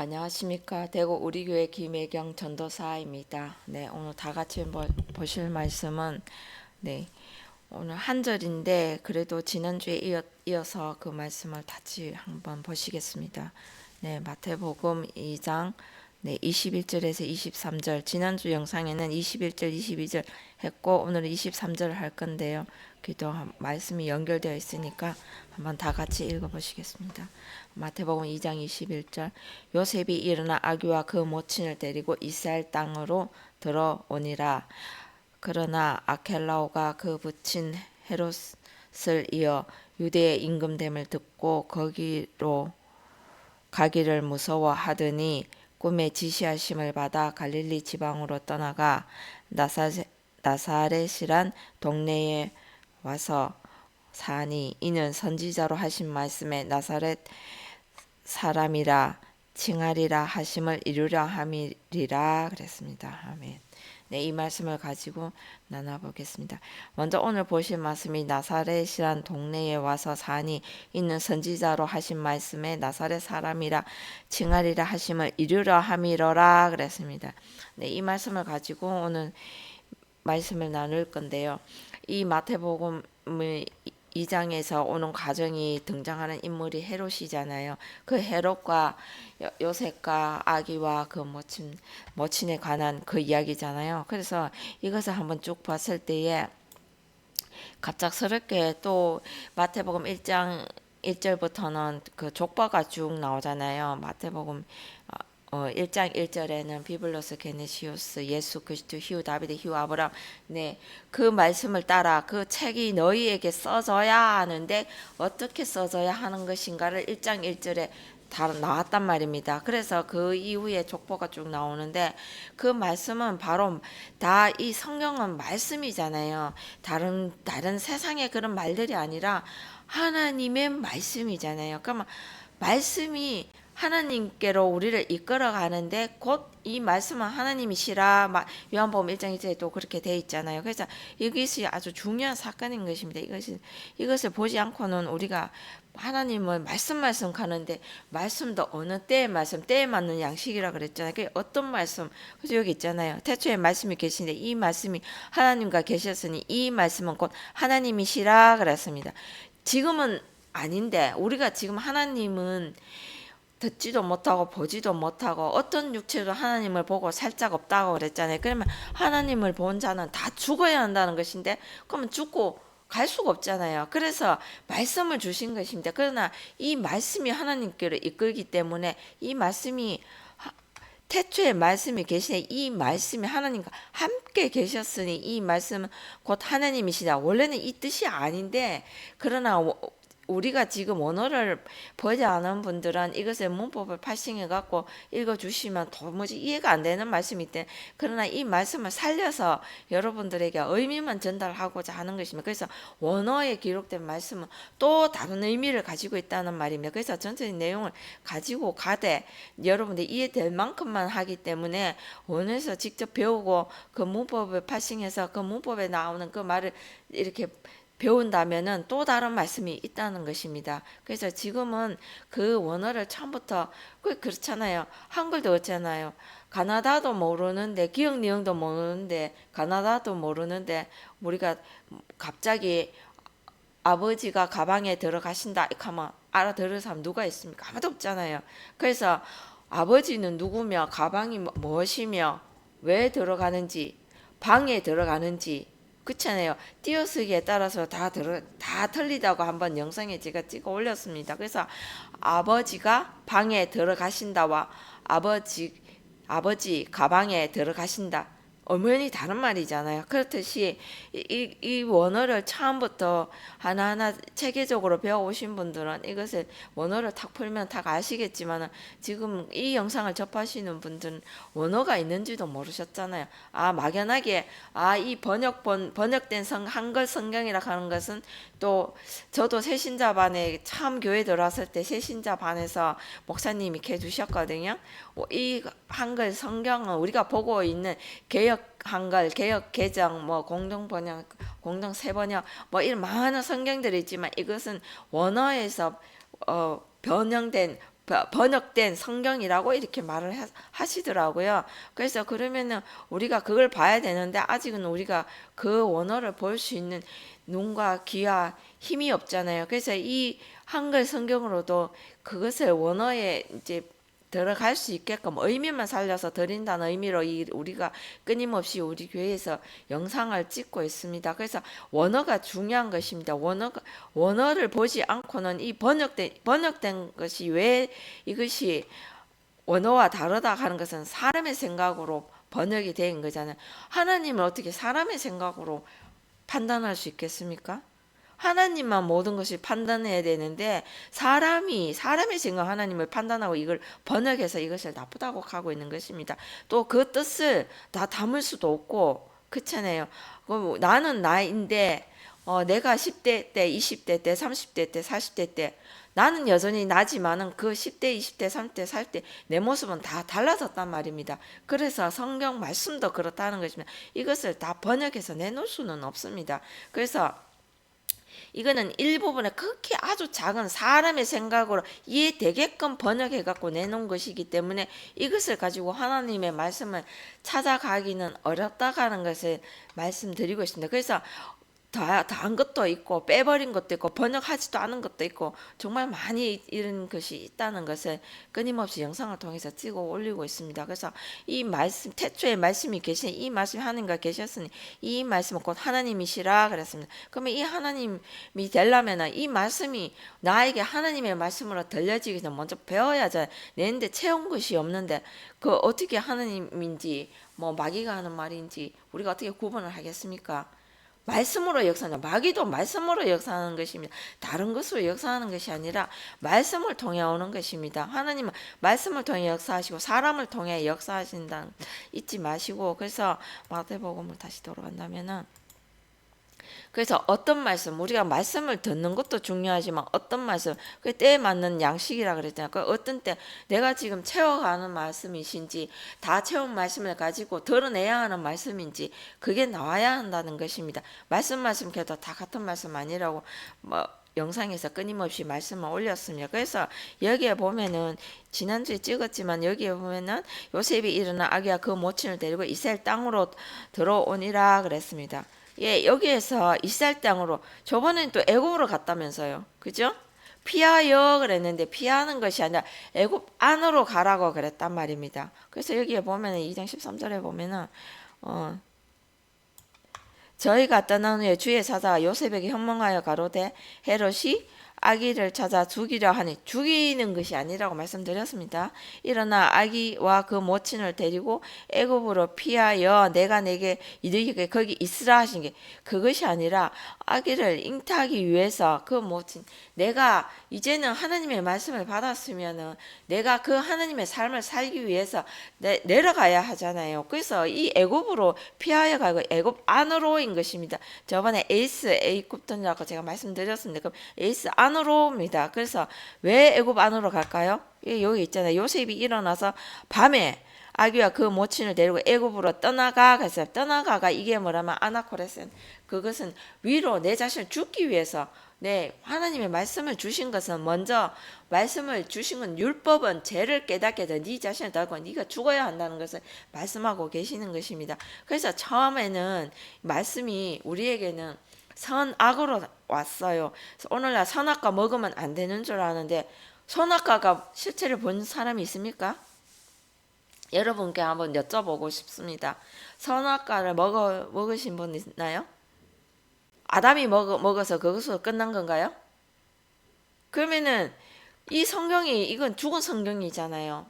안녕하십니까. 대구 우리교회 김혜경 전도사입니다. 네, 오늘 다 같이 보실 말씀은 오늘 한 절인데 그래도 지난주에 이어서 그 말씀을 같이 한번 보시겠습니다. 마태복음 2장 21절에서 23절. 지난주 영상에는 21절, 22절 했고 오늘은 23절 할 건데요. 기도 말씀이 연결되어 있으니까 한번 다 같이 읽어보시겠습니다. 마태복음 2장 21절. 요셉이 일어나 아기와 그 모친을 데리고 이스라엘 땅으로 들어오니라. 그러나 아켈라오가 그 부친 헤롯을 이어 유대의 임금됨을 듣고 거기로 가기를 무서워하더니 꿈에 지시하심을 받아 갈릴리 지방으로 떠나가 나사렛이란 동네에 와서 사니 이는 선지자로 하신 말씀에 나사렛 사람이라 칭하리라 하심을 이루려 함이리라 그랬습니다. 아멘. 이 말씀을 가지고 나눠보겠습니다. 먼저 오늘 보실 말씀이 나사렛이란 동네에 와서 사니 있는 선지자로 하신 말씀에 나사렛 사람이라 칭하리라 하심을 이루려 함이로라 그랬습니다. 이 말씀을 가지고 오늘 말씀을 나눌 건데요. 이 마태복음의 2장에서 오는 과정이 등장하는 인물이 헤롯이잖아요. 그 헤롯과 요셉과 아기와 그 모친에 관한 그 이야기잖아요. 그래서 이것을 한번 쭉 봤을 때에 갑작스럽게 또 마태복음 1장 1절부터는 그 족보가 쭉 나오잖아요. 마태복음 1장 1절에는 비블로스 게네시우스 예수 그리스도 히우 다비드 히우 아브람 그 말씀을 따라 그 책이 너희에게 써져야 하는데 어떻게 써져야 하는 것인가를 1장 1절에 다 나왔단 말입니다. 그래서 그 이후에 족보가 쭉 나오는데 그 말씀은 바로 다 이 성경은 말씀이잖아요. 다른 세상의 그런 말들이 아니라 하나님의 말씀이잖아요. 그러면 말씀이 하나님께로 우리를 이끌어 가는데 곧 이 말씀은 하나님이시라 요한복음 1장 1절에 또 그렇게 돼 있잖아요. 그래서 이것이 아주 중요한 사건인 것입니다. 이것을 보지 않고는 우리가 하나님을 말씀 가는데 말씀도 어느 때의 말씀 때에 맞는 양식이라 그랬잖아요. 그게 어떤 말씀? 그래서 여기 있잖아요. 태초에 말씀이 계신데 이 말씀이 하나님과 계셨으니 이 말씀은 곧 하나님이시라 그랬습니다. 지금은 아닌데 우리가 지금 하나님은 듣지도 못하고 보지도 못하고 어떤 육체도 하나님을 보고 살짝 없다고 그랬잖아요. 그러면 하나님을 본 자는 다 죽어야 한다는 것인데 그러면 죽고 갈 수가 없잖아요. 그래서 말씀을 주신 것입니다. 그러나 이 말씀이 하나님께로 이끌기 때문에 이 말씀이 태초에 말씀이 계시네. 이 말씀이 하나님과 함께 계셨으니 이 말씀은 곧 하나님이시다. 원래는 이 뜻이 아닌데 그러나 우리가 지금 언어를 보지 않은 분들은 이것의 문법을 파싱해 갖고 읽어주시면 도무지 이해가 안 되는 말씀이 있대. 그러나 이 말씀을 살려서 여러분들에게 의미만 전달하고자 하는 것입니다. 그래서 원어에 기록된 말씀은 또 다른 의미를 가지고 있다는 말입니다. 그래서 전체적인 내용을 가지고 가되 여러분들이 이해될 만큼만 하기 때문에 원어에서 직접 배우고 그 문법을 파싱해서 그 문법에 나오는 그 말을 이렇게 배운다면은 또 다른 말씀이 있다는 것입니다. 그래서 지금은 그 원어를 처음부터 그렇잖아요. 한글도 그렇잖아요. 가나다도 모르는데 기억 니은도 모르는데 가나다도 모르는데 우리가 갑자기 아버지가 가방에 들어가신다 이렇게 하면 알아들을 사람 누가 있습니까? 아무도 없잖아요. 그래서 아버지는 누구며 가방이 무엇이며 왜 들어가는지 방에 들어가는지 그렇잖아요. 띄어쓰기에 따라서 다 틀리다고 한번 영상에 제가 찍어 올렸습니다. 그래서 아버지가 방에 들어가신다와 아버지 가방에 들어가신다. 엄연히 다른 말이잖아요. 그렇듯이 이 원어를 처음부터 하나하나 체계적으로 배워오신 분들은 이것을 원어를 탁 풀면 탁 아시겠지만 지금 이 영상을 접하시는 분들은 원어가 있는지도 모르셨잖아요. 막연하게 이 번역된 한글 성경이라 하는 것은 또 저도 새신자반에 처음 교회 들어왔을 때 새신자반에서 목사님이 이렇게 해주셨거든요. 이 한글 성경은 우리가 보고 있는 개역 한글, 개역 개정, 공동 번역, 공동 세번역, 이런 많은 성경들이 있지만 이것은 원어에서 변형된 번역된 성경이라고 이렇게 말을 하시더라고요. 그래서 그러면은 우리가 그걸 봐야 되는데 아직은 우리가 그 원어를 볼 수 있는 눈과 귀와 힘이 없잖아요. 그래서 이 한글 성경으로도 그것을 원어에 이제 들어갈 수 있게끔 의미만 살려서 드린다는 의미로 우리가 끊임없이 우리 교회에서 영상을 찍고 있습니다. 그래서 원어가 중요한 것입니다. 원어를 보지 않고는 이 번역된 것이 왜 이것이 원어와 다르다 하는 것은 사람의 생각으로 번역이 된 거잖아요. 하나님은 어떻게 사람의 생각으로 판단할 수 있겠습니까? 하나님만 모든 것을 판단해야 되는데 사람의 생각 하나님을 판단하고 이걸 번역해서 이것을 나쁘다고 하고 있는 것입니다. 또 그 뜻을 다 담을 수도 없고 그렇잖아요. 나는 나인데 내가 10대 때, 20대 때, 30대 때, 40대 때 나는 여전히 나지만은 그 10대, 20대, 30대, 40대 내 모습은 다 달라졌단 말입니다. 그래서 성경 말씀도 그렇다는 것입니다. 이것을 다 번역해서 내놓을 수는 없습니다. 그래서 이거는 일부분의 극히 아주 작은 사람의 생각으로 이해되게끔 번역해 갖고 내놓은 것이기 때문에 이것을 가지고 하나님의 말씀을 찾아가기는 어렵다는 것을 말씀드리고 있습니다. 그래서 다한 것도 있고 빼버린 것도 있고 번역하지도 않은 것도 있고 정말 많이 이런 것이 있다는 것을 끊임없이 영상을 통해서 찍어 올리고 있습니다. 그래서 이 말씀 태초에 말씀이 계신 이 말씀이 하나님과 계셨으니 이 말씀은 곧 하나님이시라 그랬습니다. 그러면 이 하나님이 되려면 이 말씀이 나에게 하나님의 말씀으로 들려지기 전에 먼저 배워야죠. 내는데 채운 것이 없는데 그 어떻게 하나님인지 뭐 마귀가 하는 말인지 우리가 어떻게 구분을 하겠습니까? 말씀으로 역사하는 마귀도 말씀으로 역사하는 것입니다. 다른 것으로 역사하는 것이 아니라 말씀을 통해 오는 것입니다. 하나님은 말씀을 통해 역사하시고 사람을 통해 역사하신다는 잊지 마시고 그래서 마태복음을 다시 돌아간다면은 그래서 어떤 말씀 우리가 말씀을 듣는 것도 중요하지만 어떤 말씀 그 때에 맞는 양식이라 그랬잖아요. 그 어떤 때 내가 지금 채워가는 말씀이신지 다 채운 말씀을 가지고 드러내야 하는 말씀인지 그게 나와야 한다는 것입니다. 말씀 해도 다 같은 말씀 아니라고 영상에서 끊임없이 말씀을 올렸습니다. 그래서 여기에 보면은 지난주에 찍었지만 여기에 보면은 요셉이 일어나 아기와 그 모친을 데리고 이스라엘 땅으로 들어오니라 그랬습니다. 예, 여기에서 이스라엘 땅으로 저번에는 또 애굽으로 갔다면서요. 그죠? 피하여 그랬는데 피하는 것이 아니라 애굽 안으로 가라고 그랬단 말입니다. 그래서 여기에 보면은 2장 13절에 보면은 저희가 떠난 후에 주의 사자가 요셉에게 현몽하여 가로되 헤롯이 아기를 찾아 죽이려 하니 죽이는 것이 아니라고 말씀드렸습니다. 일어나 아기와 그 모친을 데리고 애굽으로 피하여 내가 내게 이르기에 거기 있으라 하신 게 그것이 아니라 아기를 잉태하기 위해서 그 모친 내가 이제는 하나님의 말씀을 받았으면은 내가 그 하나님의 삶을 살기 위해서 내려가야 하잖아요. 그래서 이 애굽으로 피하여 가고 애굽 안으로인 것입니다. 저번에 애굽던이라고 제가 말씀드렸습니다. 그럼 에이스 안으로입니다. 그래서 왜 애굽 안으로 갈까요? 여기 있잖아요. 요셉이 일어나서 밤에 아기와 그 모친을 데리고 애굽으로 떠나가 그래서 떠나가가 이게 뭐라면 아나코레센 그것은 위로 내 자신을 죽기 위해서 하나님의 말씀을 주신 것은 먼저 말씀을 주신 건 율법은 죄를 깨닫게 해서 네 자신을 달고 네가 죽어야 한다는 것을 말씀하고 계시는 것입니다. 그래서 처음에는 말씀이 우리에게는 선악으로 왔어요. 오늘날 선악과 먹으면 안 되는 줄 아는데 선악과가 실체를 본 사람이 있습니까? 여러분께 한번 여쭤보고 싶습니다. 선악과를 먹으신 분 있나요? 아담이 먹어서 그것으로 끝난 건가요? 그러면은 이 성경이 이건 죽은 성경이잖아요.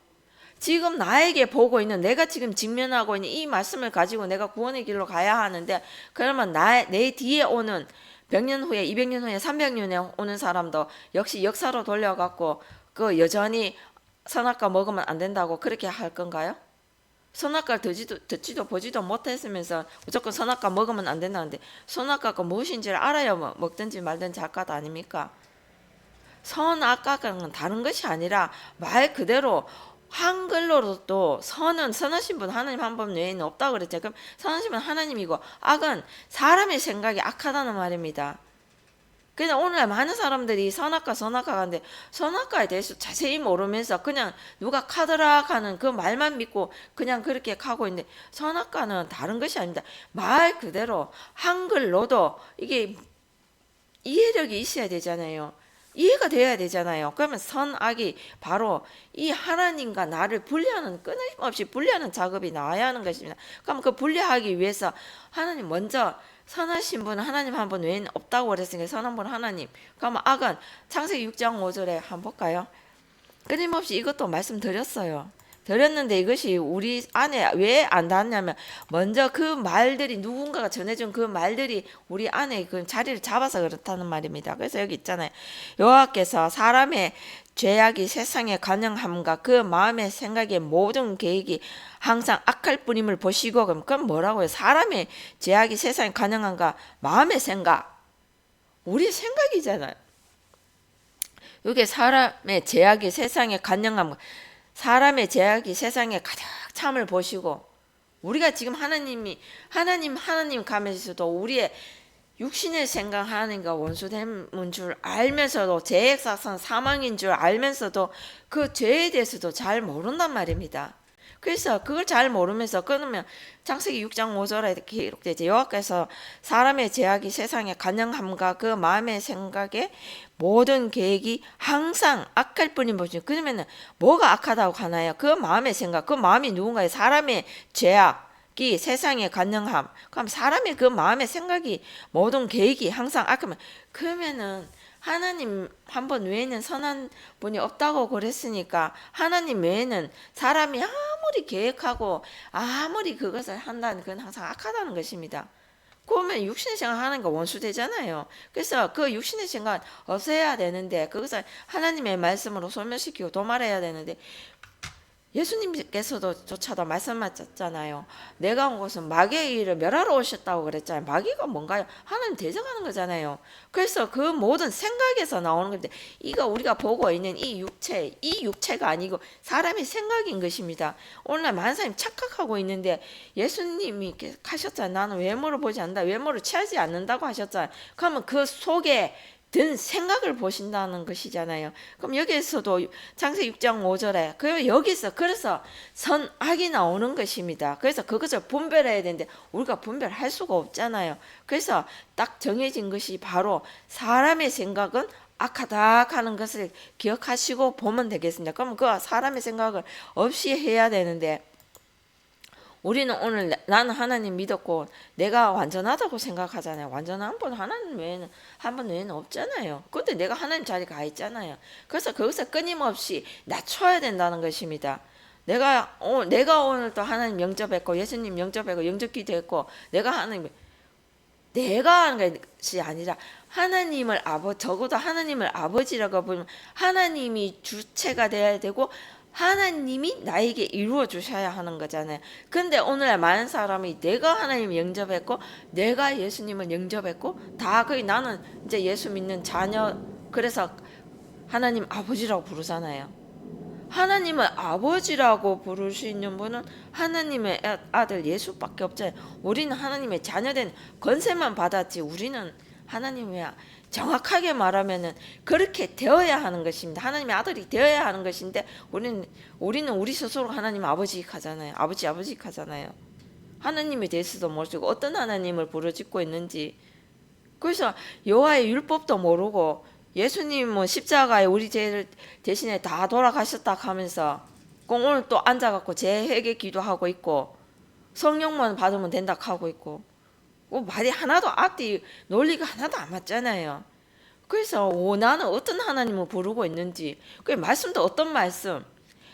지금 나에게 보고 있는 내가 지금 직면하고 있는 이 말씀을 가지고 내가 구원의 길로 가야 하는데 그러면 내 뒤에 오는 100년 후에 200년 후에 300년에 오는 사람도 역시 역사로 돌려갖고 그 여전히 선악과 먹으면 안 된다고 그렇게 할 건가요? 선악과를 듣지도 보지도 못했으면서 무조건 선악과 먹으면 안 된다는데 선악과가 무엇인지를 알아야 먹든지 말든지 할 것 아닙니까? 선악과는 다른 것이 아니라 말 그대로 한글로도 선하신 분 하나님 한 분 외에는 없다고 그랬죠. 그럼 선하신 분 하나님이고 악은 사람의 생각이 악하다는 말입니다. 그냥 오늘 많은 사람들이 선악과 가는데 선악과에 대해서 자세히 모르면서 그냥 누가 카더라 하는 그 말만 믿고 그냥 그렇게 가고 있는데, 선악과는 다른 것이 아닙니다. 말 그대로 한글로도 이게 이해력이 있어야 되잖아요. 이해가 돼야 되잖아요. 그러면 선악이 바로 이 하나님과 나를 분리하는, 끊임없이 분리하는 작업이 나와야 하는 것입니다. 그럼 그 분리하기 위해서 하나님 먼저, 선하신 분은 하나님 한 분 외에는 없다고 그랬으니까 선한 분은 하나님. 그러면 악은 창세기 6장 5절에 한번 볼까요? 끊임없이 이것도 말씀드렸어요. 드렸는데 이것이 우리 안에 왜 안 닿냐면, 먼저 그 말들이, 누군가가 전해준 그 말들이 우리 안에 그 자리를 잡아서 그렇다는 말입니다. 그래서 여기 있잖아요. 여호와께서 사람의 죄악이 세상에 관영함과 그 마음의 생각의 모든 계획이 항상 악할 뿐임을 보시고, 그럼 뭐라고요? 사람의 죄악이 세상에 관영함과 마음의 생각, 우리 생각이잖아요. 이게 사람의 죄악이 세상에 관영함과, 사람의 죄악이 세상에 가득 참을 보시고, 우리가 지금 하나님 가면서도 우리의 육신의 생각하는 거 원수됨인 줄 알면서도, 죄액사선 사망인 줄 알면서도 그 죄에 대해서도 잘 모른단 말입니다. 그래서 그걸 잘 모르면서, 그러면 창세기 6장 5절에 이렇게 기록되죠. 여호와께서 사람의 죄악이 세상에 관영함과 그 마음의 생각에 모든 계획이 항상 악할 뿐인 것이죠. 그러면 뭐가 악하다고 하나요? 그 마음의 생각, 그 마음이 누군가의, 사람의 죄악이 세상에 관영함. 그럼 사람의 그 마음의 생각이, 모든 계획이 항상 악하면, 그러면은 하나님 한 분 외에는 선한 분이 없다고 그랬으니까, 하나님 외에는 사람이 아무리 계획하고 아무리 그것을 한다는, 그건 항상 악하다는 것입니다. 그러면 육신의 생각하는 거 원수되잖아요. 그래서 그 육신의 생각 없애야 되는데, 그것을 하나님의 말씀으로 소멸시키고 도말해야 되는데, 예수님께서도 조차도 말씀하셨잖아요. 내가 온 것은 마귀의 일을 멸하러 오셨다고 그랬잖아요. 마귀가 뭔가요? 하나님 대적하는 거잖아요. 그래서 그 모든 생각에서 나오는 건데, 이거 우리가 보고 있는 이 육체가 아니고 사람의 생각인 것입니다. 오늘날 많은 사람이 착각하고 있는데, 예수님이 하셨잖아요. 나는 외모를 보지 않는다, 외모를 취하지 않는다고 하셨잖아요. 그러면 그 속에 든 생각을 보신다는 것이잖아요. 그럼 여기에서도 창세기 6장 5절에 여기서 그래서 선악이 나오는 것입니다. 그래서 그것을 분별해야 되는데 우리가 분별할 수가 없잖아요. 그래서 딱 정해진 것이 바로 사람의 생각은 악하다 하는 것을 기억하시고 보면 되겠습니다. 그럼 그 사람의 생각을 없이 해야 되는데, 우리는 오늘 나는 하나님 믿었고 내가 완전하다고 생각하잖아요. 완전한 분 하나님 외에는, 한 분 외에는 없잖아요. 근데 내가 하나님 자리에 가 있잖아요. 그래서 거기서 끊임없이 낮춰야 된다는 것입니다. 내가 오늘 또 하나님 영접했고, 예수님 영접했고, 영접기도 했고, 내가 하는 것이 아니라 하나님을 적어도 하나님을 아버지라고 보면 하나님이 주체가 돼야 되고, 하나님이 나에게 이루어 주셔야 하는 거잖아요. 근데 오늘날 많은 사람이 내가 하나님을 영접했고 내가 예수님을 영접했고 다 거의 나는 이제 예수 믿는 자녀, 그래서 하나님 아버지라고 부르잖아요. 하나님을 아버지라고 부를 수 있는 분은 하나님의 아들 예수밖에 없잖아요. 우리는 하나님의 자녀된 권세만 받았지, 우리는 하나님의, 정확하게 말하면은 그렇게 되어야 하는 것입니다. 하나님의 아들이 되어야 하는 것인데, 우리는 우리 스스로 하나님 아버지 하잖아요. 아버지 하잖아요. 하나님에 대해서도 모르고 어떤 하나님을 부르짖고 있는지. 그래서 여호와의 율법도 모르고 예수님은 십자가에 우리 죄를 대신에 다 돌아가셨다 하면서 오늘 또 앉아갖고 제 회개 기도하고 있고, 성령만 받으면 된다 하고 있고, 말이 하나도, 앞뒤 논리가 하나도 안 맞잖아요. 그래서 나는 어떤 하나님을 부르고 있는지, 그 말씀도 어떤 말씀,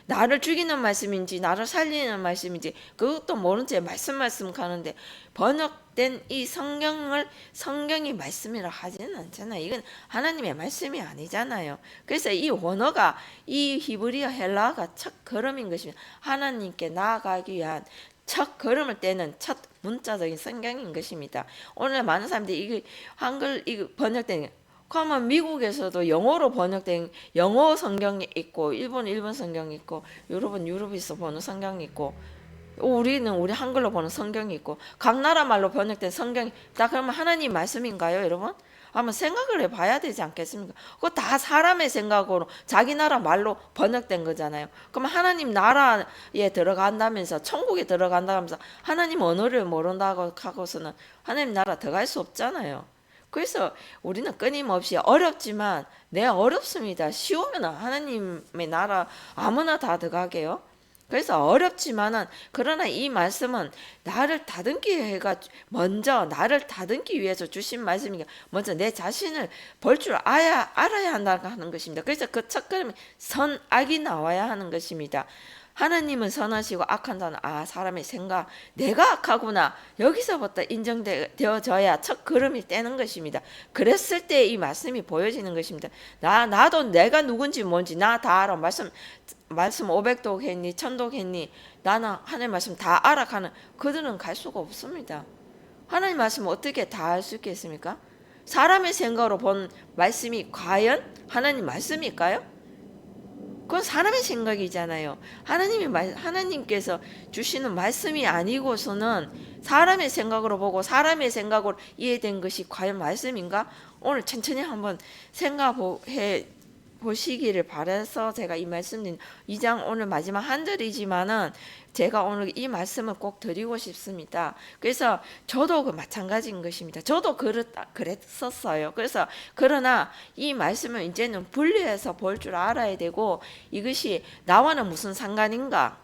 나를 죽이는 말씀인지 나를 살리는 말씀인지 그것도 모른 채 말씀 가는데, 번역된 이 성경이 말씀이라 하지는 않잖아요. 이건 하나님의 말씀이 아니잖아요. 그래서 이 원어가, 이 히브리어 헬라어가 첫 걸음인 것입니다. 하나님께 나아가기 위한 첫 걸음을 떼는 첫 문자적인 성경인 것입니다. 오늘 많은 사람들이 이게 한글 번역된, 그러면 미국에서도 영어로 번역된 영어 성경이 있고, 일본 성경이 있고, 유럽에서 보는 성경이 있고, 우리 한글로 보는 성경이 있고, 각 나라 말로 번역된 성경이 다 그러면 하나님 말씀인가요, 여러분? 한번 생각을 해봐야 되지 않겠습니까? 그거 다 사람의 생각으로 자기 나라 말로 번역된 거잖아요. 그럼 하나님 나라에 들어간다면서 천국에 들어간다면서 하나님 언어를 모른다고 하고서는 하나님 나라 들어갈 수 없잖아요. 그래서 우리는 끊임없이 어렵지만 어렵습니다. 쉬우면 하나님의 나라 아무나 다 들어가게요. 그래서 어렵지만은 그러나 이 말씀은 나를 다듬기 해가 먼저 나를 다듬기 위해서 주신 말씀이니까 먼저 내 자신을 볼 줄 알아야 한다고 하는 것입니다. 그래서 그 첫걸음에 선악이 나와야 하는 것입니다. 하나님은 선하시고 악한 자는 사람의 생각 내가 악하구나 여기서부터 인정되어져야 첫 걸음이 떼는 것입니다. 그랬을 때 이 말씀이 보여지는 것입니다. 나도 내가 누군지 뭔지 나 다 알아. 말씀 500독 했니 1000독 했니 나는 하나님 말씀 다 알아가는 그들은 갈 수가 없습니다. 하나님 말씀 어떻게 다 알 수 있겠습니까? 사람의 생각으로 본 말씀이 과연 하나님 말씀일까요? 그건 사람의 생각이잖아요. 하나님께서 주시는 말씀이 아니고서는 사람의 생각으로 보고 사람의 생각으로 이해된 것이 과연 말씀인가? 오늘 천천히 한번 생각해 보시기를 바라서 제가 이 말씀 2장 오늘 마지막 한 절이지만은 제가 오늘 이 말씀을 꼭 드리고 싶습니다. 그래서 저도 마찬가지인 것입니다. 저도 그랬었어요. 그래서 그러나 이 말씀을 이제는 분리해서 볼 줄 알아야 되고 이것이 나와는 무슨 상관인가?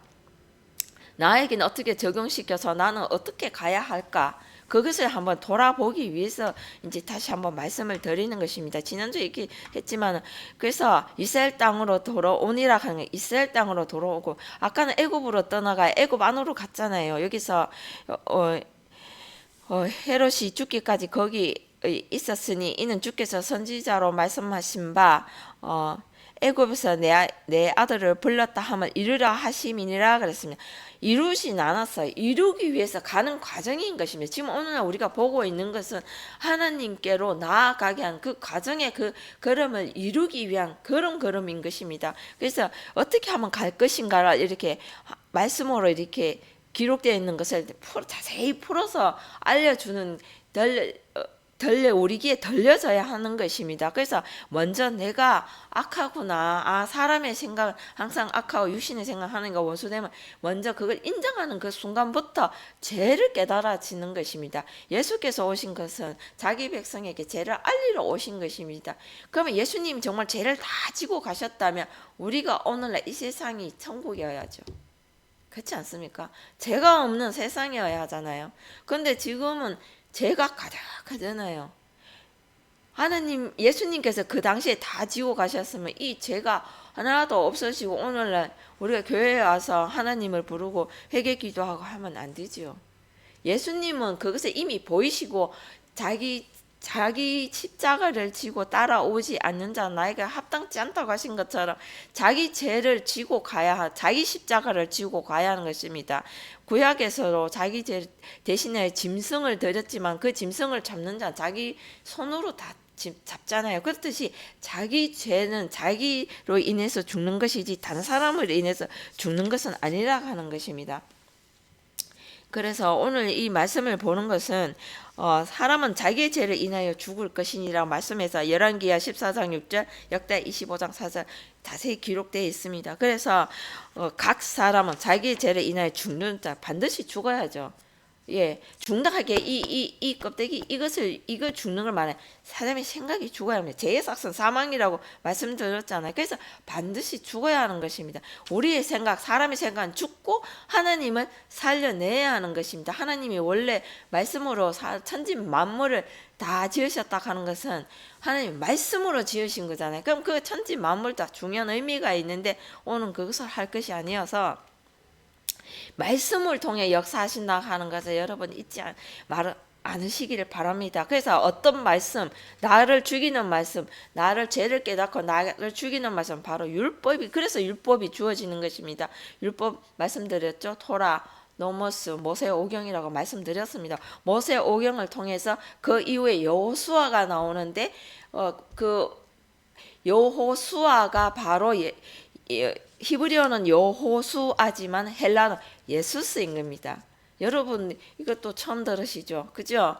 나에게는 어떻게 적용시켜서 나는 어떻게 가야 할까? 그것을 한번 돌아보기 위해서 이제 다시 한번 말씀을 드리는 것입니다. 지난주에 얘기했지만 그래서 이스라엘 땅으로 돌아오니라 하는 게 이스라엘 땅으로 돌아오고 아까는 애굽으로 떠나가 애굽 안으로 갔잖아요. 여기서 헤롯이 죽기까지 거기 있었으니 이는 주께서 선지자로 말씀하신 바 애굽에서 내 아들을 불렀다 함을 이루라 하심이니라 그랬습니다. 이루진 않았어요. 이루기 위해서 가는 과정인 것입니다. 지금 오늘날 우리가 보고 있는 것은 하나님께로 나아가게 한 그 과정의 그 걸음을 이루기 위한 걸음인 것입니다. 그래서 어떻게 하면 갈 것인가를 이렇게 말씀으로 이렇게 기록되어 있는 것을 자세히 풀어서 알려주는 우리 귀에 들려져야 하는 것입니다. 그래서 먼저 내가 악하구나. 사람의 생각 항상 악하고 육신의 생각하는 거 원수되면 먼저 그걸 인정하는 그 순간부터 죄를 깨달아지는 것입니다. 예수께서 오신 것은 자기 백성에게 죄를 알리러 오신 것입니다. 그러면 예수님이 정말 죄를 다 지고 가셨다면 우리가 오늘날 이 세상이 천국이어야죠. 그렇지 않습니까? 죄가 없는 세상이어야 하잖아요. 그런데 지금은 죄가 가득하잖아요. 예수님께서 그 당시에 다 지고 가셨으면 이 죄가 하나도 없어지고 오늘날 우리가 교회에 와서 하나님을 부르고 회개 기도하고 하면 안 되죠. 예수님은 그것을 이미 보이시고 자기 십자가를 지고 따라오지 않는 자는 나에게 합당치 않다고 하신 것처럼 자기 죄를 지고 자기 십자가를 지고 가야 하는 것입니다. 구약에서도 자기 죄 대신에 짐승을 드렸지만 그 짐승을 잡는 자는 자기 손으로 다 잡잖아요. 그렇듯이 자기 죄는 자기로 인해서 죽는 것이지 다른 사람을 인해서 죽는 것은 아니라 하는 것입니다. 그래서 오늘 이 말씀을 보는 것은 사람은 자기의 죄를 인하여 죽을 것이니라 말씀해서 열왕기하 14장 6절 역대 25장 4절 자세히 기록되어 있습니다. 그래서 각 사람은 자기의 죄를 인하여 죽는 자 반드시 죽어야죠. 죽는다 하기에 이 껍데기 이거 죽는 걸 말해. 사람의 생각이 죽어야 합니다. 죄의 삭은 사망이라고 말씀드렸잖아요. 그래서 반드시 죽어야 하는 것입니다. 우리의 생각, 사람의 생각은 죽고 하나님은 살려내야 하는 것입니다. 하나님이 원래 말씀으로 천지 만물을 다 지으셨다 하는 것은 하나님 말씀으로 지으신 거잖아요. 그럼 그 천지 만물 다 중요한 의미가 있는데 오늘 그것을 할 것이 아니어서 말씀을 통해 역사하신다 하는 것을 여러분 잊지 않으시기를 바랍니다. 그래서 어떤 말씀, 나를 죽이는 말씀, 나를 죄를 깨닫고 나를 죽이는 말씀, 바로 율법이, 그래서 율법이 주어지는 것입니다. 율법 말씀드렸죠. 토라, 노모스, 모세 오경이라고 말씀드렸습니다. 모세 오경을 통해서 그 이후에 여호수아가 나오는데 그 여호수아가 바로 히브리어는 여호수아지만 헬라어는 예수스인 겁니다. 여러분 이것도 처음 들으시죠? 그죠?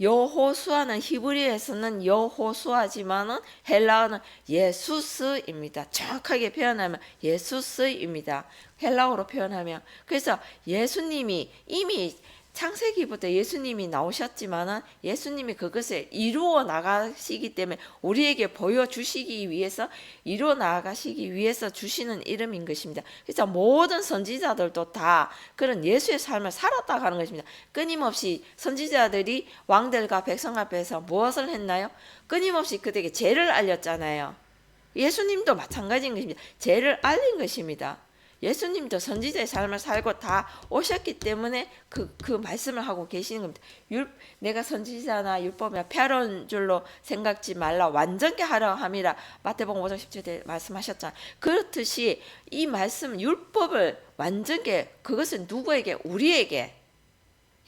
여호수아는 히브리에서는 여호수아지만은 헬라어는 예수스입니다. 정확하게 표현하면 예수스입니다. 헬라어로 표현하면. 그래서 예수님이 이미 창세기부터 예수님이 나오셨지만은 예수님이 그것을 이루어 나가시기 때문에 우리에게 보여주시기 위해서 이루어 나가시기 위해서 주시는 이름인 것입니다. 그래서 모든 선지자들도 다 그런 예수의 삶을 살았다 하는 것입니다. 끊임없이 선지자들이 왕들과 백성 앞에서 무엇을 했나요? 끊임없이 그들에게 죄를 알렸잖아요. 예수님도 마찬가지인 것입니다. 죄를 알린 것입니다. 예수님도 선지자의 삶을 살고 다 오셨기 때문에 그 말씀을 하고 계시는 겁니다. 내가 선지자나 율법이나 폐하는 줄로 생각지 말라 완전케 하려 함이라 마태복음 5장 10절에 말씀하셨잖아요. 그렇듯이 이 말씀 율법을 완전케, 그것은 누구에게? 우리에게.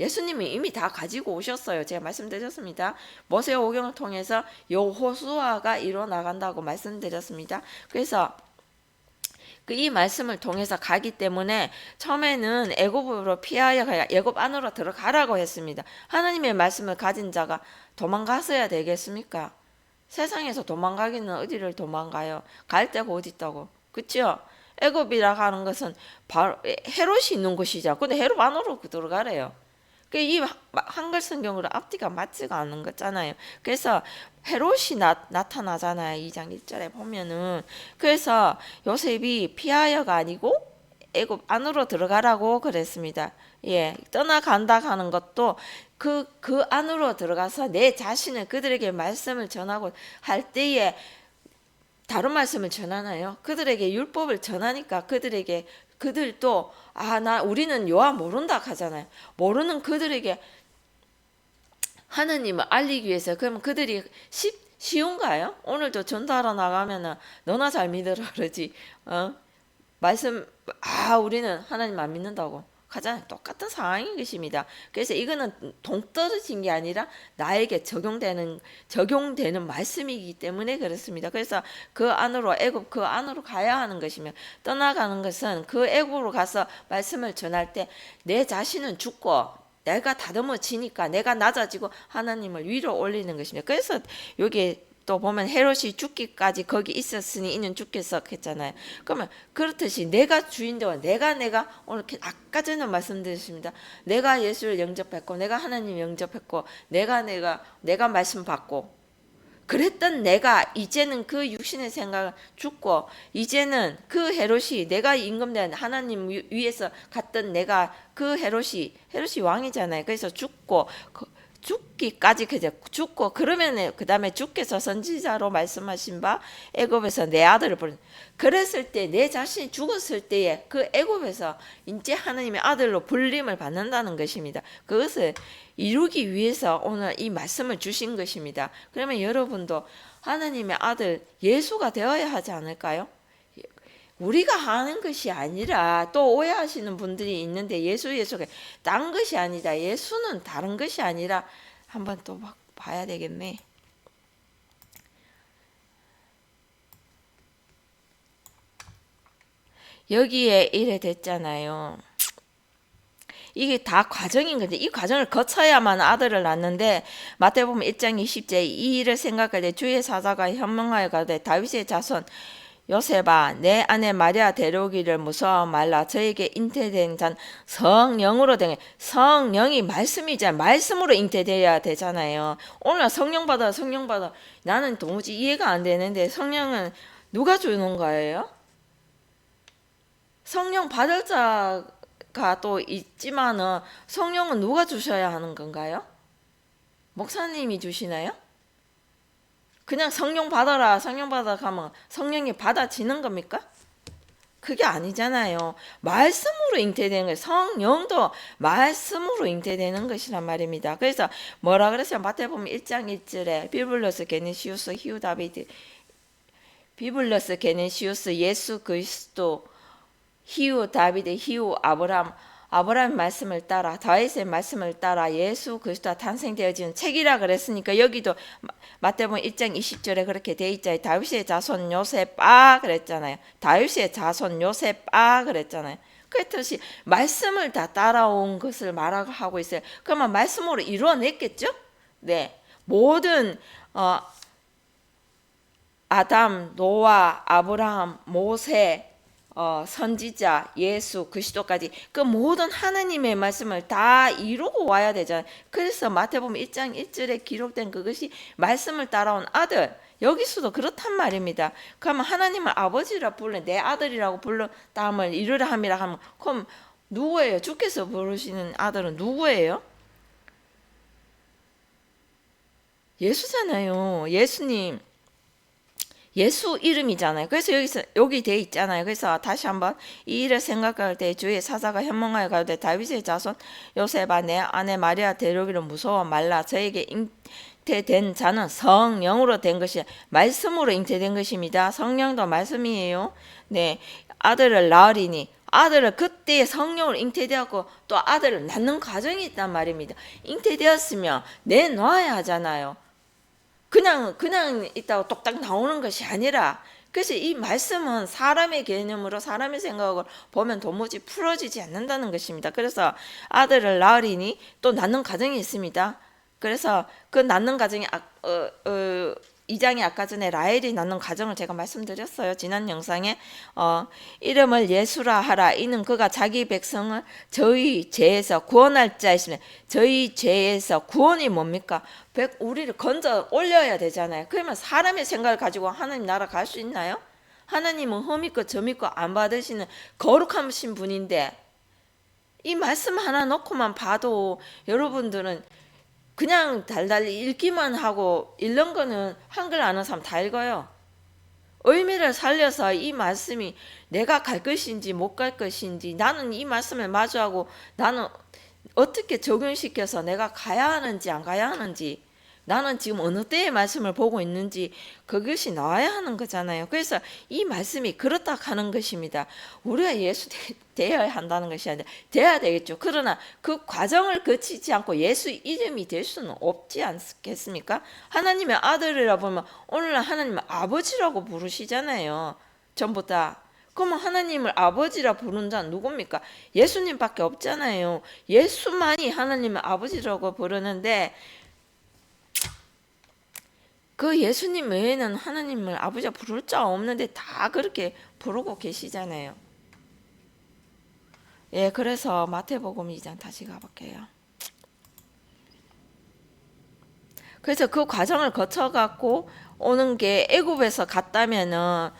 예수님이 이미 다 가지고 오셨어요. 제가 말씀드렸습니다. 모세오경을 통해서 여호수아가 이루어 나간다고 말씀드렸습니다. 그래서 이 말씀을 통해서 가기 때문에 처음에는 애굽으로 피하여 애굽 안으로 들어가라고 했습니다. 하나님의 말씀을 가진 자가 도망갔어야 되겠습니까? 세상에서 도망가기는 어디를 도망가요? 갈 데가 어디 있다고. 그렇죠? 애굽이라고 하는 것은 바로 헤롯이 있는 곳이죠. 근데 헤롯 안으로 들어가래요. 이 한글 성경으로 앞뒤가 맞지가 않는 거잖아요. 그래서 헤롯이 나타나잖아요. 2장 1절에 보면은. 그래서 요셉이 피하여가 아니고 애굽 안으로 들어가라고 그랬습니다. 예, 떠나간다 하는 것도 그 안으로 들어가서 내 자신을 그들에게 말씀을 전하고 할 때에 다른 말씀을 전하나요? 그들에게 율법을 전하니까 그들도 우리는 요한 모른다 하잖아요. 모르는 그들에게 하느님을 알리기 위해서. 그러면 그들이 쉬운가요? 오늘도 전도하러 나가면은 너나 잘 믿으라 그러지. 말씀 우리는 하나님 안 믿는다고 가장 똑같은 상황인 것입니다. 그래서 이거는 동떨어진 게 아니라 나에게 적용되는 말씀이기 때문에 그렇습니다. 그래서 그 안으로 애굽 그 안으로 가야 하는 것이며 떠나가는 것은 그 애굽으로 가서 말씀을 전할 때 내 자신은 죽고 내가 다듬어지니까 내가 낮아지고 하나님을 위로 올리는 것입니다. 그래서 여기 또 보면 헤롯이 죽기까지 거기 있었으니 이는 죽겠어 했잖아요. 그러면 그렇듯이 내가 주인되고 내가 오늘 아까 전에 말씀드렸습니다. 내가 예수를 영접했고 내가 하나님 영접했고 내가 말씀 받고 그랬던 내가 이제는 그 육신의 생각을 죽고 이제는 그 헤롯이 내가 임금된 하나님 위에서 갔던 내가 그 헤롯이 왕이잖아요. 그래서 죽기까지 죽고 그러면 그 다음에 주께서 선지자로 말씀하신 바 애굽에서 내 아들을 부른. 그랬을 때 내 자신이 죽었을 때에 그 애굽에서 이제 하나님의 아들로 불림을 받는다는 것입니다. 그것을 이루기 위해서 오늘 이 말씀을 주신 것입니다. 그러면 여러분도 하나님의 아들 예수가 되어야 하지 않을까요? 우리가 하는 것이 아니라 또 오해하시는 분들이 있는데 예수가 딴 것이 아니다. 예수는 다른 것이 아니라 한번 또 봐야 되겠네. 여기에 이래 됐잖아요. 이게 다 과정인 건데 이 과정을 거쳐야만 아들을 낳는데 마태복음 1장 20절 이 일을 생각할 때 주의 사자가 현명하여 가되 다윗의 자손 요셉아 내 아내 마리아 데려오기를 무서워 말라. 저에게 잉태된 자는 성령으로 된 성령이 말씀이잖아요. 말씀으로 잉태되어야 되잖아요. 오늘 성령 받아 나는 도무지 이해가 안 되는데 성령은 누가 주는 거예요? 성령 받을 자가 또 있지만은 성령은 누가 주셔야 하는 건가요? 목사님이 주시나요? 그냥 성령 받아라 하면 성령이 받아지는 겁니까? 그게 아니잖아요. 말씀으로 잉태되는 거예요. 성령도 말씀으로 잉태되는 것이란 말입니다. 그래서 뭐라 그랬어요? 마태복음 1장 1절에 비블러스 게네시우스 히우 다비드 비블러스 게네시우스 예수 그리스도 히우 다비드 히우 아브라함의 말씀을 따라 다윗의 말씀을 따라 예수 그리스도가 탄생되어지는 책이라 그랬으니까 여기도 마태복음 1장 20절에 그렇게 돼 있잖아요. 다윗의 자손 요셉 그랬잖아요. 다윗의 자손 요셉 그랬잖아요. 그렇듯이 말씀을 다 따라온 것을 말하고 있어요. 그러면 말씀으로 이루어냈겠죠? 네, 모든 아담, 노아, 아브라함, 모세, 선지자, 예수, 그리스도까지 그 모든 하나님의 말씀을 다 이루고 와야 되잖아요. 그래서 마태복음 1장 1절에 기록된 그것이 말씀을 따라온 아들. 여기서도 그렇단 말입니다. 그러면 하나님을 아버지라 불러 내 아들이라고 불러 다음을 이루라 함이라 하면 그럼 누구예요? 주께서 부르시는 아들은 누구예요? 예수잖아요. 예수님. 예수 이름이잖아요. 그래서 여기 돼 있잖아요. 그래서 다시 한번 이 일을 생각할 때 주의 사자가 현몽하여 가로되 다윗의 자손 요셉아 내 아내 마리아 데려오기를 무서워 말라. 저에게 잉태된 자는 성령으로 된 것이 말씀으로 잉태된 것입니다. 성령도 말씀이에요. 네, 아들을 낳으리니 아들을 그때 성령으로 잉태되었고 또 아들을 낳는 과정이 있단 말입니다. 잉태되었으면 내놔야 하잖아요. 그냥 있다고 똑딱 나오는 것이 아니라 그래서 이 말씀은 사람의 개념으로 사람의 생각을 보면 도무지 풀어지지 않는다는 것입니다. 그래서 아들을 낳으리니 또 낳는 과정이 있습니다. 그래서 그 낳는 과정이 2장에 아까 전에 라헬이 낳는 과정을 제가 말씀드렸어요. 지난 영상에 이름을 예수라 하라. 이는 그가 자기 백성을 저희 죄에서 구원할 자이시며 저희 죄에서 구원이 뭡니까? 우리를 건져 올려야 되잖아요. 그러면 사람의 생각을 가지고 하나님 나라 갈 수 있나요? 하나님은 흠 있고 점 있고 안 받으시는 거룩하신 분인데 이 말씀 하나 놓고만 봐도 여러분들은 그냥 달달이 읽기만 하고 읽는 거는 한글 아는 사람 다 읽어요. 의미를 살려서 이 말씀이 내가 갈 것인지 못 갈 것인지 나는 이 말씀을 마주하고 나는 어떻게 적용시켜서 내가 가야 하는지 안 가야 하는지 나는 지금 어느 때의 말씀을 보고 있는지 그것이 나와야 하는 거잖아요. 그래서 이 말씀이 그렇다 하는 것입니다. 우리가 예수 되어야 한다는 것이 아니라 돼야 되겠죠. 그러나 그 과정을 거치지 않고 예수 이름이 될 수는 없지 않겠습니까? 하나님의 아들이라 보면 오늘날 하나님의 아버지라고 부르시잖아요. 전부 다. 그러면 하나님을 아버지라 부르는 자는 누굽니까? 예수님밖에 없잖아요. 예수만이 하나님의 아버지라고 부르는데 그 예수님 외에는 하나님을 아버지가 부를 자 없는데 다 그렇게 부르고 계시잖아요. 예, 그래서 마태복음 2장 다시 가볼게요. 그래서 그 과정을 거쳐갖고 오는 게 애굽에서 갔다면은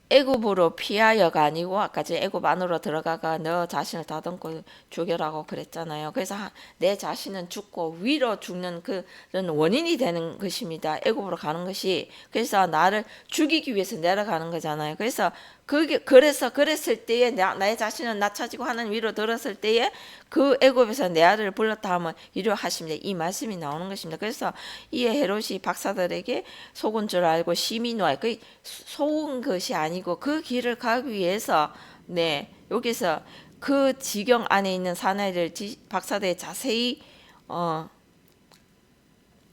애굽으로 피하여가 아니고 아까 제 애굽 안으로 들어가가 너 자신을 다듬고 죽여라고 그랬잖아요. 그래서 내 자신은 죽고 위로 죽는 그런 원인이 되는 것입니다. 애굽으로 가는 것이. 그래서 나를 죽이기 위해서 내려가는 거잖아요. 그래서 그랬을 때에 나의 자신은 낮춰지고 하나님 위로 들었을 때에 그 애굽에서 내 아들을 불렀다 하면 이러 하십니다. 이 말씀이 나오는 것입니다. 그래서 이에 헤롯이 박사들에게 속은 줄 알고 심히 놓아요. 그 속은 것이 아니고 그 길을 가기 위해서 여기서 그 지경 안에 있는 사내를 박사들이 자세히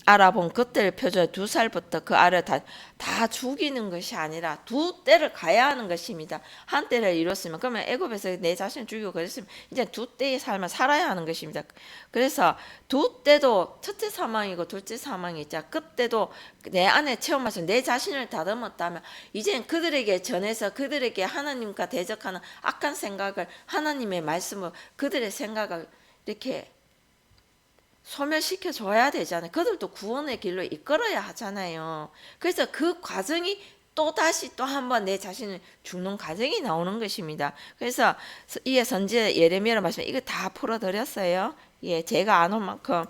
알아본 그때를 표준 2살부터 그 아를 다 죽이는 것이 아니라 2때를 가야 하는 것입니다. 한 때를 이뤘으면 그러면 애굽에서 내 자신을 죽이고 그랬으면 이제 2때의 삶을 살아야 하는 것입니다. 그래서 2때도 첫째 사망이고 둘째 사망이자 그때도 내 안에 체험하셔 내 자신을 다듬었다면 이젠 그들에게 전해서 그들에게 하나님과 대적하는 악한 생각을 하나님의 말씀으로 그들의 생각을 이렇게 소멸시켜 줘야 되잖아요. 그들도 구원의 길로 이끌어야 하잖아요. 그래서 그 과정이 또 다시 또 한 번 내 자신을 죽는 과정이 나오는 것입니다. 그래서 이에 선지자 예레미야를 말씀 이거 다 풀어드렸어요. 예, 제가 안 올 만큼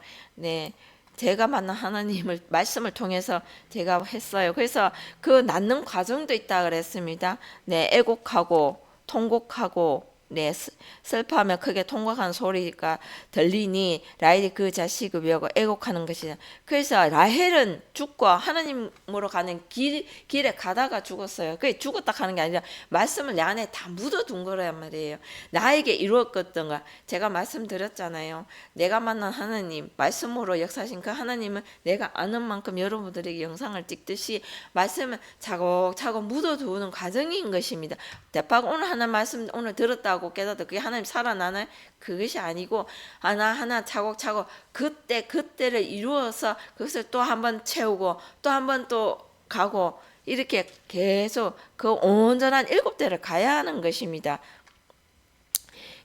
제가 만난 하나님을 말씀을 통해서 제가 했어요. 그래서 그 낳는 과정도 있다 그랬습니다. 애곡하고 통곡하고 슬퍼하며 크게 통곡하는 소리가 들리니 라헬이 그 자식을 위하고 애곡하는 것이다. 그래서 라헬은 죽고 하나님으로 가는 길에 가다가 죽었어요. 그게 죽었다 하는 게 아니라 말씀을 내 안에 다 묻어둔 거란 말이에요. 나에게 이루었던 거 제가 말씀드렸잖아요. 내가 만난 하나님 말씀으로 역사하신 그 하나님은 내가 아는 만큼 여러분들에게 영상을 찍듯이 말씀을 차곡차곡 묻어두는 과정인 것입니다. 대박 오늘 하나 말씀 오늘 들었다 생각하고 깨닫다 그게 하나님 살아나는 그것이 아니고 하나하나 차곡차곡 그때를 이루어서 그것을 또 한 번 채우고 또 한 번 또 가고 이렇게 계속 그 온전한 7대를 가야 하는 것입니다.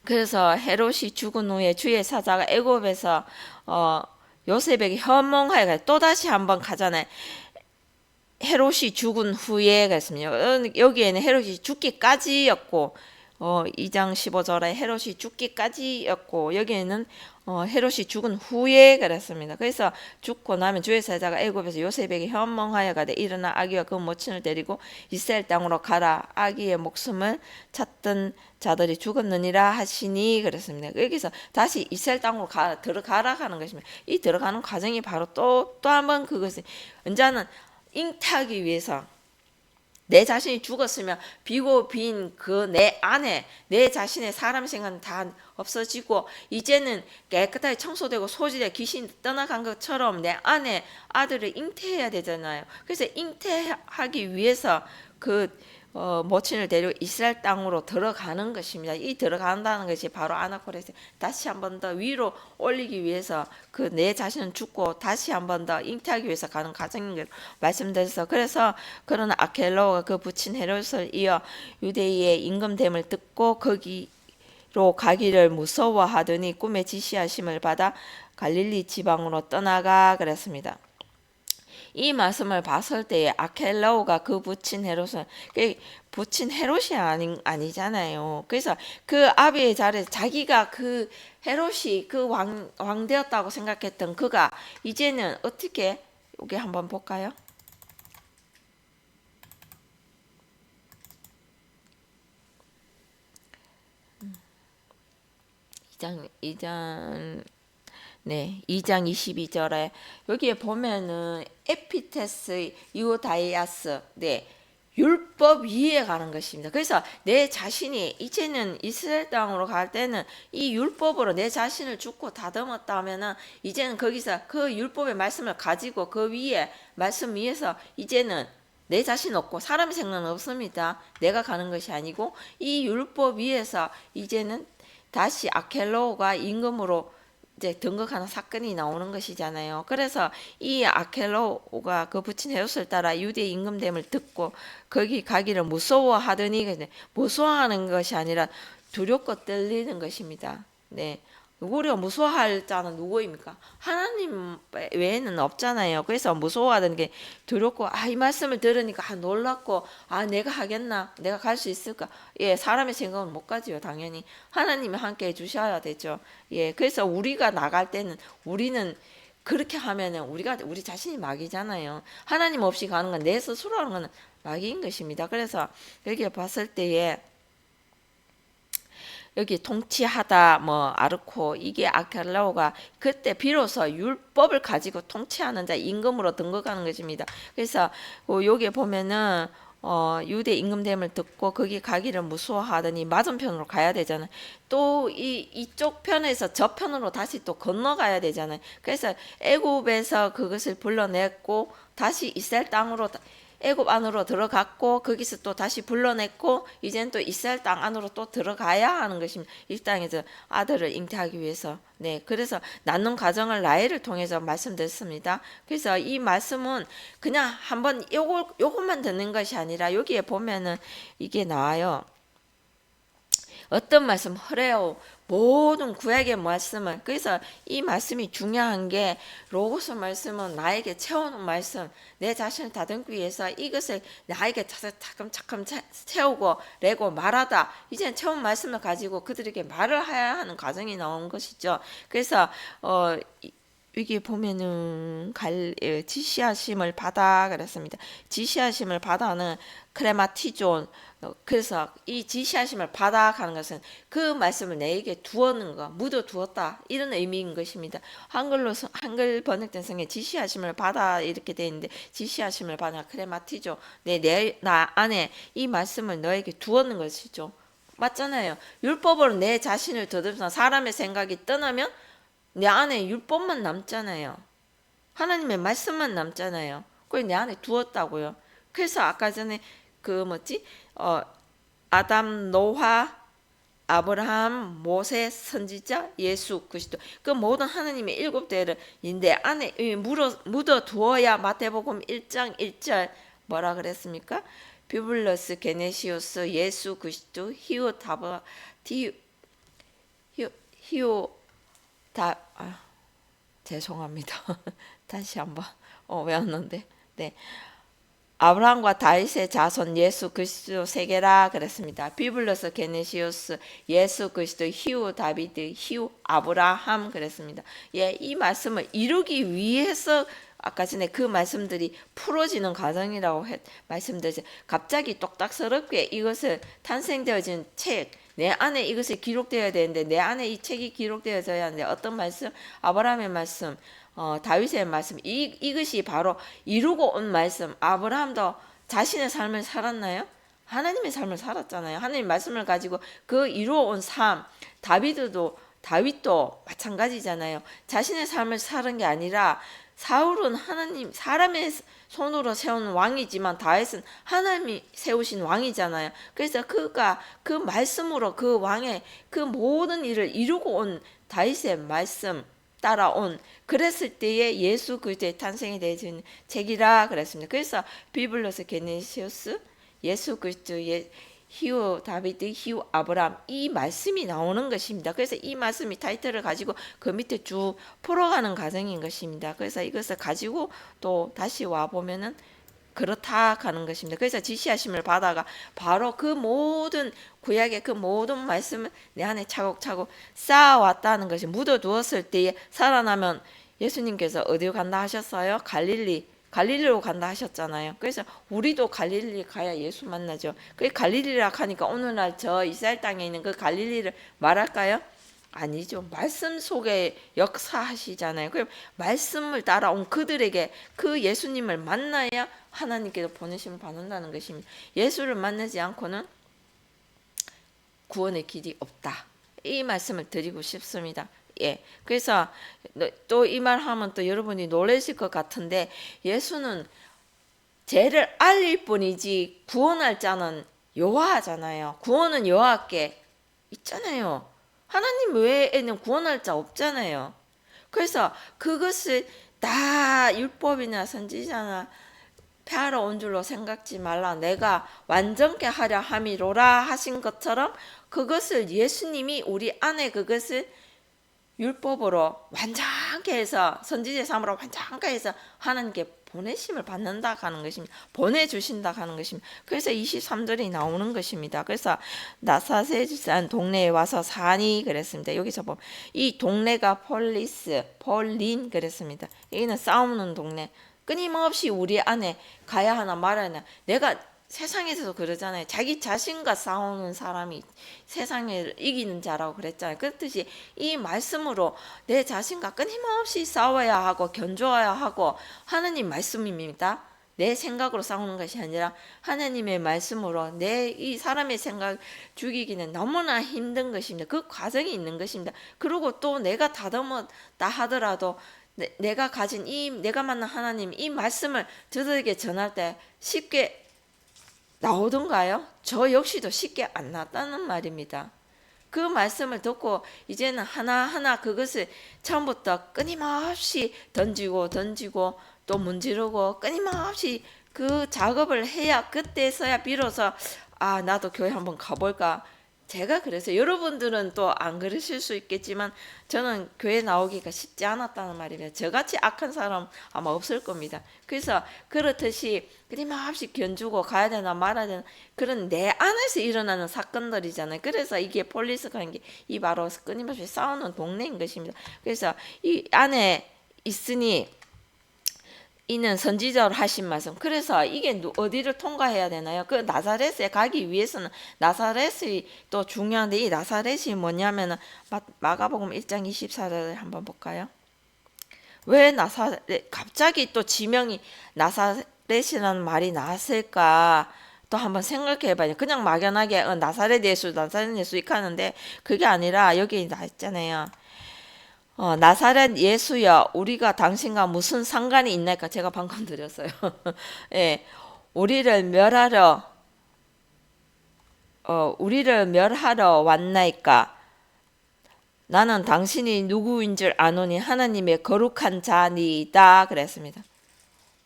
그래서 헤롯이 죽은 후에 주의 사자가 애굽에서 요셉에게 현몽하여 또다시 한번 가잖아요. 헤롯이 죽은 후에 그랬습니다. 여기에는 헤롯이 죽기까지였고 2장 15절에 헤롯이 죽기까지였고 여기에는 헤롯이 죽은 후에 그랬습니다. 그래서 죽고 나면 주의 사자가 애굽에서 요셉에게 현몽하여 가되 일어나 아기와 그 모친을 데리고 이스라엘 땅으로 가라. 아기의 목숨을 찾던 자들이 죽었느니라 하시니 그랬습니다. 여기서 다시 이스라엘 땅으로 들어가라 하는 것입니다. 이 들어가는 과정이 바로 또 한 번 그것이 언제는 잉태하기 위해서 내 자신이 죽었으면 비고 빈 그 내 안에 내 자신의 사람 생각은 다 없어지고 이제는 깨끗하게 청소되고 소지되 귀신이 떠나간 것처럼 내 안에 아들을 잉태해야 되잖아요. 그래서 잉태하기 위해서 그 모친을 데리고 이스라엘 땅으로 들어가는 것입니다. 이 들어간다는 것이 바로 아나콜에서 다시 한 번 더 위로 올리기 위해서 그 내 자신은 죽고 다시 한 번 더 잉태하기 위해서 가는 과정인 걸 말씀드려서 그래서 그러나 아켈로가 그 부친 헤롯을 이어 유대인의 임금됨을 듣고 거기로 가기를 무서워하더니 꿈에 지시하심을 받아 갈릴리 지방으로 떠나가 그랬습니다. 이 말씀을 봤을 때에 아켈라오가 그 부친 헤롯은 부친 헤롯이 아니잖아요. 그래서 그 아비의 자리에서 자기가 그 헤롯이 그 왕 되었다고 생각했던 그가 이제는 어떻게 여기 한번 볼까요? 2장 22절에 여기에 보면은 에피테스 유다이아스 율법 위에 가는 것입니다. 그래서 내 자신이 이제는 이스라엘 땅으로 갈 때는 이 율법으로 내 자신을 죽고 다듬었다면은 이제는 거기서 그 율법의 말씀을 가지고 그 위에 말씀 위에서 이제는 내 자신 없고 사람의 생각은 없습니다. 내가 가는 것이 아니고 이 율법 위에서 이제는 다시 아켈로가 임금으로 이제 등극하는 사건이 나오는 것이잖아요. 그래서 이 아켈로가 그 부친 헤롯을 따라 유대 임금됨을 듣고 거기 가기를 무서워하더니 무서워하는 것이 아니라 두렵고 떨리는 것입니다. 네. 우리가 무서워할 자는 누구입니까? 하나님 외에는 없잖아요. 그래서 무서워하는 게 두렵고 이 말씀을 들으니까 놀랍고 내가 하겠나? 내가 갈 수 있을까? 예, 사람의 생각은 못 가지요. 당연히 하나님이 함께 해주셔야 되죠. 예, 그래서 우리가 나갈 때는 우리는 그렇게 하면은 우리 자신이 막이잖아요. 하나님 없이 가는 건 내 스스로 하는 건 막인 것입니다. 그래서 여기 봤을 때에 여기 통치하다 아르코 이게 아켈라오가 그때 비로소 율법을 가지고 통치하는 자 임금으로 등극하는 것입니다. 그래서 여기에 보면은 유대 임금됨을 듣고 거기 가기를 무서워하더니 맞은편으로 가야 되잖아요. 또 이쪽 편에서 저 편으로 다시 또 건너가야 되잖아요. 그래서 애굽에서 그것을 불러냈고 다시 이스라엘 땅으로 애굽 안으로 들어갔고 거기서 또 다시 불러냈고 이제는 또 이스라엘 땅 안으로 또 들어가야 하는 것입니다. 이 땅에서 아들을 잉태하기 위해서. 네, 그래서 낳는 과정을 라헬을 통해서 말씀드렸습니다. 그래서 이 말씀은 그냥 한번 요것만 듣는 것이 아니라 여기에 보면은 이게 나와요. 어떤 말씀 허래요. 모든 구약의 말씀을 그래서 이 말씀이 중요한 게 로고스 말씀은 나에게 채우는 말씀 내 자신을 다듬기 위해서 이것을 나에게 차츰차츰 채우고 레고 말하다 이제는 채운 말씀을 가지고 그들에게 말을 해야 하는 과정이 나온 것이죠. 그래서 여기 보면은 지시하심을 받아 그랬습니다. 지시하심을 받아는 크레마티존 그래서 이 지시하심을 받아 가는 것은 그 말씀을 내게 두었는 거 묻어 두었다 이런 의미인 것입니다. 한글 번역된 성에 지시하심을 받아 이렇게 되어 있는데 지시하심을 받아 크레마티존 나 안에 이 말씀을 너에게 두었는 것이죠. 맞잖아요. 율법으로 내 자신을 더듬어서 사람의 생각이 떠나면 내 안에 율법만 남잖아요. 하나님의 말씀만 남잖아요. 그걸 내 안에 두었다고요. 그래서 아까 전에 아담 노화 아브라함, 모세, 선지자, 예수 그리스도 그 모든 하나님의 일곱 대를 내 안에 묻어 두어야 마태복음 1장 1절 뭐라 그랬습니까? 비블러스 게네시오스 예수 그리스도 히오 다바 히오 다 죄송합니다. 다시 한번 외웠는데 네. 아브라함과 다윗의 자손 예수 그리스도 세계라 그랬습니다. 비블러스 게네시오스 예수 그리스도 히우 다비드 히우 아브라함 그랬습니다. 예, 이 말씀을 이루기 위해서 아까 전에 그 말씀들이 풀어지는 과정이라고 말씀드렸죠. 갑자기 똑딱스럽게 이것을 탄생되어진 책, 내 안에 이것이 기록되어야 되는데 내 안에 이 책이 기록되어져야 하는데 어떤 말씀? 아브라함의 말씀, 다윗의 말씀, 이것이 바로 이루고 온 말씀. 아브라함도 자신의 삶을 살았나요? 하나님의 삶을 살았잖아요. 하나님 말씀을 가지고 그 이루어 온 삶. 다윗도 마찬가지잖아요. 자신의 삶을 사는 게 아니라 사울은 하나님 사람의 손으로 세운 왕이지만 다윗은 하나님이 세우신 왕이잖아요. 그래서 그가 그 말씀으로 그 왕의 그 모든 일을 이루고 온 다윗의 말씀 따라온 그랬을 때에 예수 그리스도의 탄생에 대해서는 책이라 그랬습니다. 그래서 비블러스 게네시오스 예수 그리스도의 히우 다비드 히우 아브라함 이 말씀이 나오는 것입니다. 그래서 이 말씀이 타이틀을 가지고 그 밑에 쭉 풀어가는 과정인 것입니다. 그래서 이것을 가지고 또 다시 와 보면은 그렇다 하는 것입니다. 그래서 지시하심을 받아가 바로 그 모든 구약의 그 모든 말씀을 내 안에 차곡차곡 쌓아왔다는 것이 묻어두었을 때에 살아나면 예수님께서 어디로 간다 하셨어요? 갈릴리로 간다 하셨잖아요. 그래서 우리도 갈릴리 가야 예수 만나죠. 그 갈릴리라 하니까 오늘날 저 이스라엘 땅에 있는 그 갈릴리를 말할까요? 아니죠. 말씀 속에 역사하시잖아요. 그 말씀을 따라온 그들에게 그 예수님을 만나야 하나님께서 보내심을 받는다는 것입니다. 예수를 만나지 않고는 구원의 길이 없다. 이 말씀을 드리고 싶습니다. 예. 그래서 또 이 말 하면 또 여러분이 놀라실 것 같은데 예수는 죄를 알릴 뿐이지 구원할 자는 여호와잖아요. 구원은 여호와께 있잖아요. 하나님 외에는 구원할 자 없잖아요. 그래서 그것을 다 율법이나 선지자나 폐하러 온 줄로 생각지 말라. 내가 완전케 하려 함이로라 하신 것처럼 그것을 예수님이 우리 안에 그것을 율법으로 완전케 해서 선지자 삶으로 완전케 해서 하나님께 보내심을 받는다 하는 것입니다. 보내주신다 하는 것입니다. 그래서 23절이 나오는 것입니다. 그래서 나사렛이라는 동네에 와서 사니 그랬습니다. 여기서 보면 이 동네가 폴린 그랬습니다. 여기는 싸우는 동네. 끊임없이 우리 안에 가야 하나 말아야 하나. 내가 세상에서도 그러잖아요. 자기 자신과 싸우는 사람이 세상을 이기는 자라고 그랬잖아요. 그렇듯이 이 말씀으로 내 자신과 끊임없이 싸워야 하고 견주어야 하고 하나님 말씀입니다. 내 생각으로 싸우는 것이 아니라 하나님의 말씀으로 내 이 사람의 생각 죽이기는 너무나 힘든 것입니다. 그 과정이 있는 것입니다. 그리고 또 내가 다듬었다 하더라도 내가 가진 내가 만난 하나님 이 말씀을 저들에게 전할 때 쉽게 나오던가요? 저 역시도 쉽게 안 나왔다는 말입니다. 그 말씀을 듣고 이제는 하나하나 그것을 처음부터 끊임없이 던지고 또 문지르고 끊임없이 그 작업을 해야 그때서야 비로소 나도 교회 한번 가볼까. 제가 그래서 여러분들은 또 안 그러실 수 있겠지만 저는 교회 나오기가 쉽지 않았다는 말입니다. 저같이 악한 사람 아마 없을 겁니다. 그래서 그렇듯이 끊임없이 견주고 가야 되나 말아야 되나 그런 내 안에서 일어나는 사건들이잖아요. 그래서 이게 폴리스가 한 게 이 바로 끊임없이 싸우는 동네인 것입니다. 그래서 이 안에 있으니 이는 선지자로 하신 말씀. 그래서 이게 어디를 통과해야 되나요? 그 나사렛에 가기 위해서는 나사렛이 또 중요한데 이 나사렛이 뭐냐면은 마가복음 1장 24절을 한번 볼까요? 왜 갑자기 또 지명이 나사렛이라는 말이 나왔을까? 또 한번 생각해 봐요. 그냥 막연하게 나사렛 예수 이렇게 하는데 그게 아니라 여기 나있잖아요. 나사렛 예수여 우리가 당신과 무슨 상관이 있나이까 제가 방금 드렸어요. 예, 우리를 멸하려 우리를 멸하러 왔나이까? 나는 당신이 누구인 줄 아노니 하나님의 거룩한 자니이다 그랬습니다.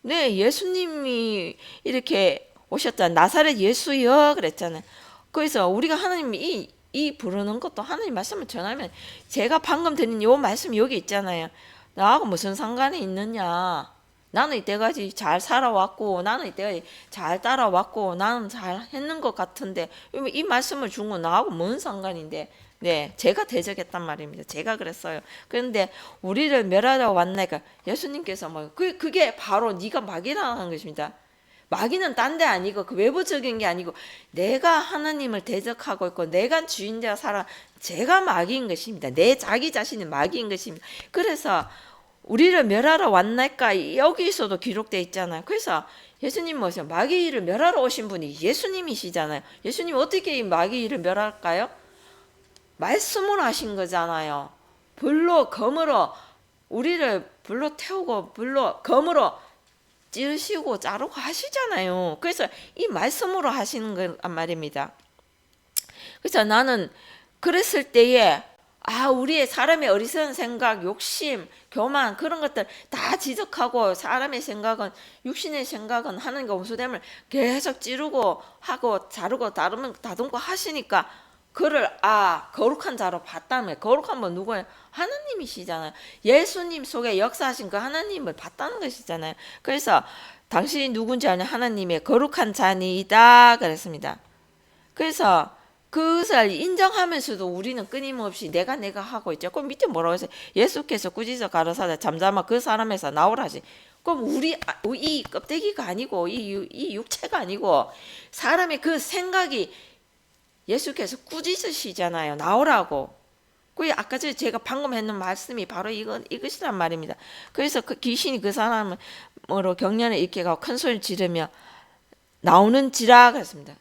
네, 예수님이 이렇게 오셨잖아요. 나사렛 예수여 그랬잖아요. 그래서 우리가 하나님 이 부르는 것도 하나님 말씀을 전하면, 제가 방금 드린 요 말씀 여기 있잖아요. 나하고 무슨 상관이 있느냐? 나는 이때까지 잘 살아왔고, 나는 이때까지 잘 따라왔고, 나는 잘 했는 것 같은데 이 말씀을 준 건 나하고 뭔 상관인데? 네, 제가 대적했단 말입니다. 제가 그랬어요. 그런데 우리를 멸하러 왔나니까 예수님께서 그게 바로 네가 마귀라는 것입니다. 마귀는 딴 데 아니고 그 외부적인 게 아니고 내가 하나님을 대적하고 있고 내가 주인되어 살아, 제가 마귀인 것입니다. 내 자기 자신이 마귀인 것입니다. 그래서 우리를 멸하러 왔나이까 여기서도 기록되어 있잖아요. 그래서 예수님 뭐죠? 마귀를 멸하러 오신 분이 예수님이시잖아요. 예수님 어떻게 이 마귀를 멸할까요? 말씀으로 하신 거잖아요. 불로 검으로 우리를 불로 태우고 불로 검으로 찌르시고 자르고 하시잖아요. 그래서 이 말씀으로 하시는 거란 말입니다. 그래서 나는 그랬을 때에 우리의 사람의 어리석은 생각, 욕심, 교만 그런 것들 다 지적하고, 사람의 생각은, 육신의 생각은 하나님과 원수됨을 계속 찌르고 하고 자르고 다듬고 하시니까 그를 거룩한 자로 봤다면, 거룩한 분 누구예요? 하나님이시잖아요. 예수님 속에 역사하신 그 하나님을 봤다는 것이잖아요. 그래서 당신이 누군지 아는 하나님의 거룩한 자니이다 그랬습니다. 그래서 그것을 인정하면서도 우리는 끊임없이 내가 하고 있죠. 그럼 밑에 뭐라고 했어요? 예수께서 꾸짖어 가라사대 잠잠아 그 사람에서 나오라지. 그럼 이 껍데기가 아니고 이 육체가 아니고 사람의 그 생각이 예수께서 꾸짖으시잖아요. 나오라고. 그 아까 제가 방금 했는 말씀이 바로 이것이란 말입니다. 그래서 그 귀신이 그 사람으로 경련에 이렇게 가고 큰 소리를 지르며 나오는지라 그랬습니다.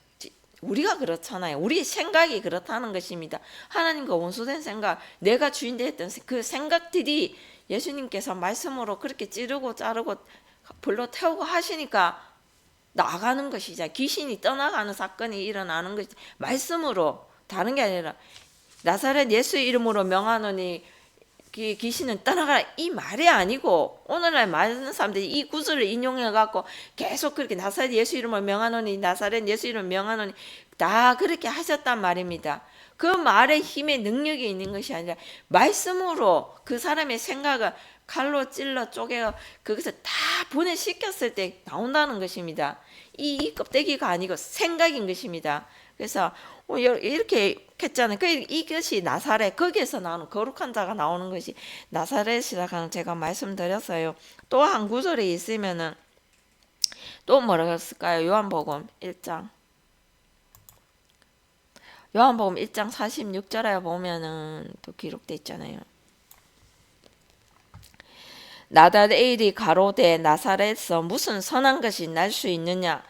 우리가 그렇잖아요. 우리 생각이 그렇다는 것입니다. 하나님과 원수된 생각, 내가 주인되었던 그 생각들이 예수님께서 말씀으로 그렇게 찌르고 자르고 불로 태우고 하시니까 나가는 것이죠. 귀신이 떠나가는 사건이 일어나는 것이 말씀으로, 다른 게 아니라 나사렛 예수 이름으로 명하노니 귀신은 떠나가라 이 말이 아니고, 오늘날 많은 사람들이 이 구절을 인용해 갖고 계속 그렇게 나사렛 예수 이름으로 명하노니 나사렛 예수 이름으로 명하노니 다 그렇게 하셨단 말입니다. 그 말에 힘의 능력이 있는 것이 아니라 말씀으로 그 사람의 생각을 칼로 찔러 쪼개어 그것을 다 분해시켰을 때 나온다는 것입니다. 이 껍데기가 아니고 생각인 것입니다. 그래서 이렇게 했잖아요. 이것이 나사렛, 거기에서 나오는 거룩한 자가 나오는 것이 나사렛이라고 제가 말씀드렸어요. 또 한 구절에 있으면은 또 뭐라고 했을까요? 요한복음 1장 46절에 보면은 또 기록돼 있잖아요. 나다레일이 가로되 나사렛에서 무슨 선한 것이 날 수 있느냐?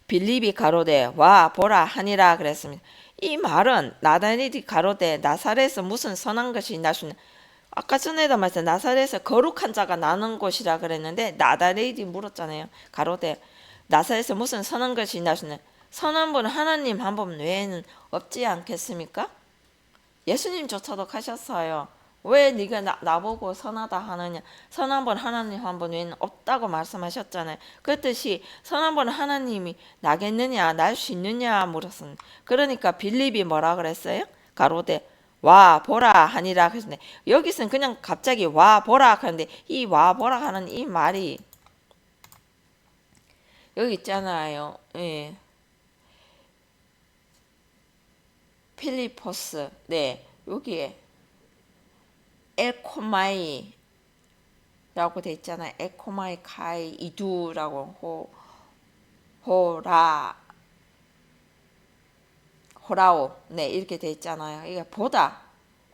빌립이 가로되 와 보라 하니라 그랬습니다. 이 말은 나다레일이 가로되 나사렛에서 무슨 선한 것이 날 수 있느냐? 아까 전에도 말씀 나사렛에서 거룩한 자가 나는 곳이라 그랬는데 나다레일이 물었잖아요. 가로되 나사렛에서 무슨 선한 것이 날 수 있느냐? 선한 분은 하나님 한 분 외에는 없지 않겠습니까? 예수님조차도 가셨어요. 왜 네가 나보고 선하다 하느냐? 선한 분 하나님 한 분 외에는 없다고 말씀하셨잖아요. 그랬듯이 선한 분 하나님이 나겠느냐, 날 수 있느냐 물었습니다. 그러니까 빌립이 뭐라 그랬어요? 가로되 와 보라 하니라 그랬는데, 여기서는 그냥 갑자기 와 보라 하는데 이 와 보라 하는 이 말이 여기 있잖아요. 예. 필리포스, 네, 여기에 엘코마이라고 돼 있잖아요. 엘코마이 카이 이두라고 호라오, 네, 이렇게 돼 있잖아요. 이게 보다,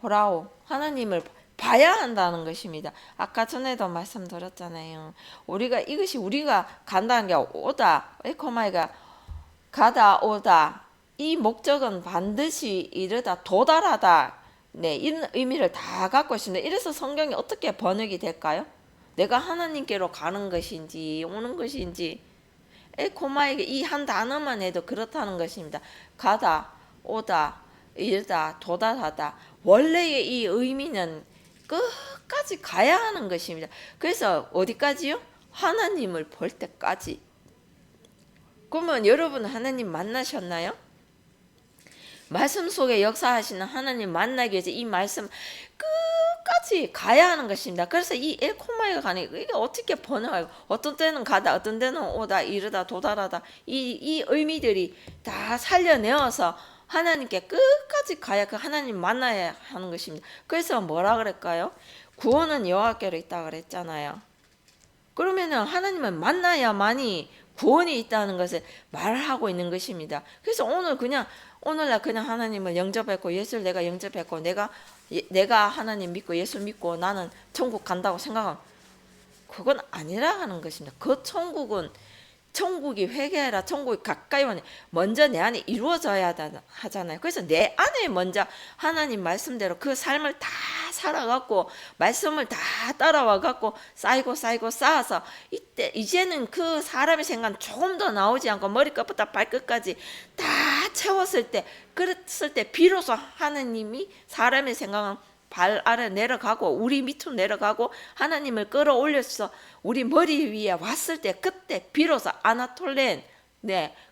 호라오, 하나님을 봐야 한다는 것입니다. 아까 전에도 말씀드렸잖아요. 이것이 우리가 간다는 게 오다, 엘코마이가 가다 오다, 이 목적은 반드시 이르다, 도달하다, 네, 이런 의미를 다 갖고 있습니다. 이래서 성경이 어떻게 번역이 될까요? 내가 하나님께로 가는 것인지 오는 것인지, 에코마에게 이 한 단어만 해도 그렇다는 것입니다. 가다, 오다, 이르다, 도달하다. 원래의 이 의미는 끝까지 가야 하는 것입니다. 그래서 어디까지요? 하나님을 볼 때까지. 그러면 여러분 하나님 만나셨나요? 말씀 속에 역사하시는 하나님 만나기 위해서 이 말씀 끝까지 가야 하는 것입니다. 그래서 이 엘코마이가 가는 이게 어떻게 번역하고 어떤 때는 가다 어떤 때는 오다 이르다 도달하다 이 의미들이 다 살려내어서 하나님께 끝까지 가야 그 하나님 만나야 하는 것입니다. 그래서 뭐라 그럴까요? 구원은 여호와께로 있다 그랬잖아요. 그러면은 하나님을 만나야만이 구원이 있다는 것을 말하고 있는 것입니다. 그래서 오늘날 그냥 하나님을 영접했고 예수를 내가 영접했고 내가 하나님 믿고 예수 믿고 나는 천국 간다고 생각하면 그건 아니라 하는 것입니다. 그 천국이 회개하라 천국이 가까이 오니 먼저 내 안에 이루어져야 하잖아요. 그래서 내 안에 먼저 하나님 말씀대로 그 삶을 다 살아갖고 말씀을 다 따라와갖고 쌓이고 쌓아서 이제는 그 사람의 생각은 조금 더 나오지 않고 머리끝부터 발끝까지 다 채웠을 때 그랬을 때 비로소 하나님이 사람의 생각은 발 아래 내려가고 우리 밑으로 내려가고 하나님을 끌어올려서 우리 머리 위에 왔을 때 그때 비로소 아나톨렌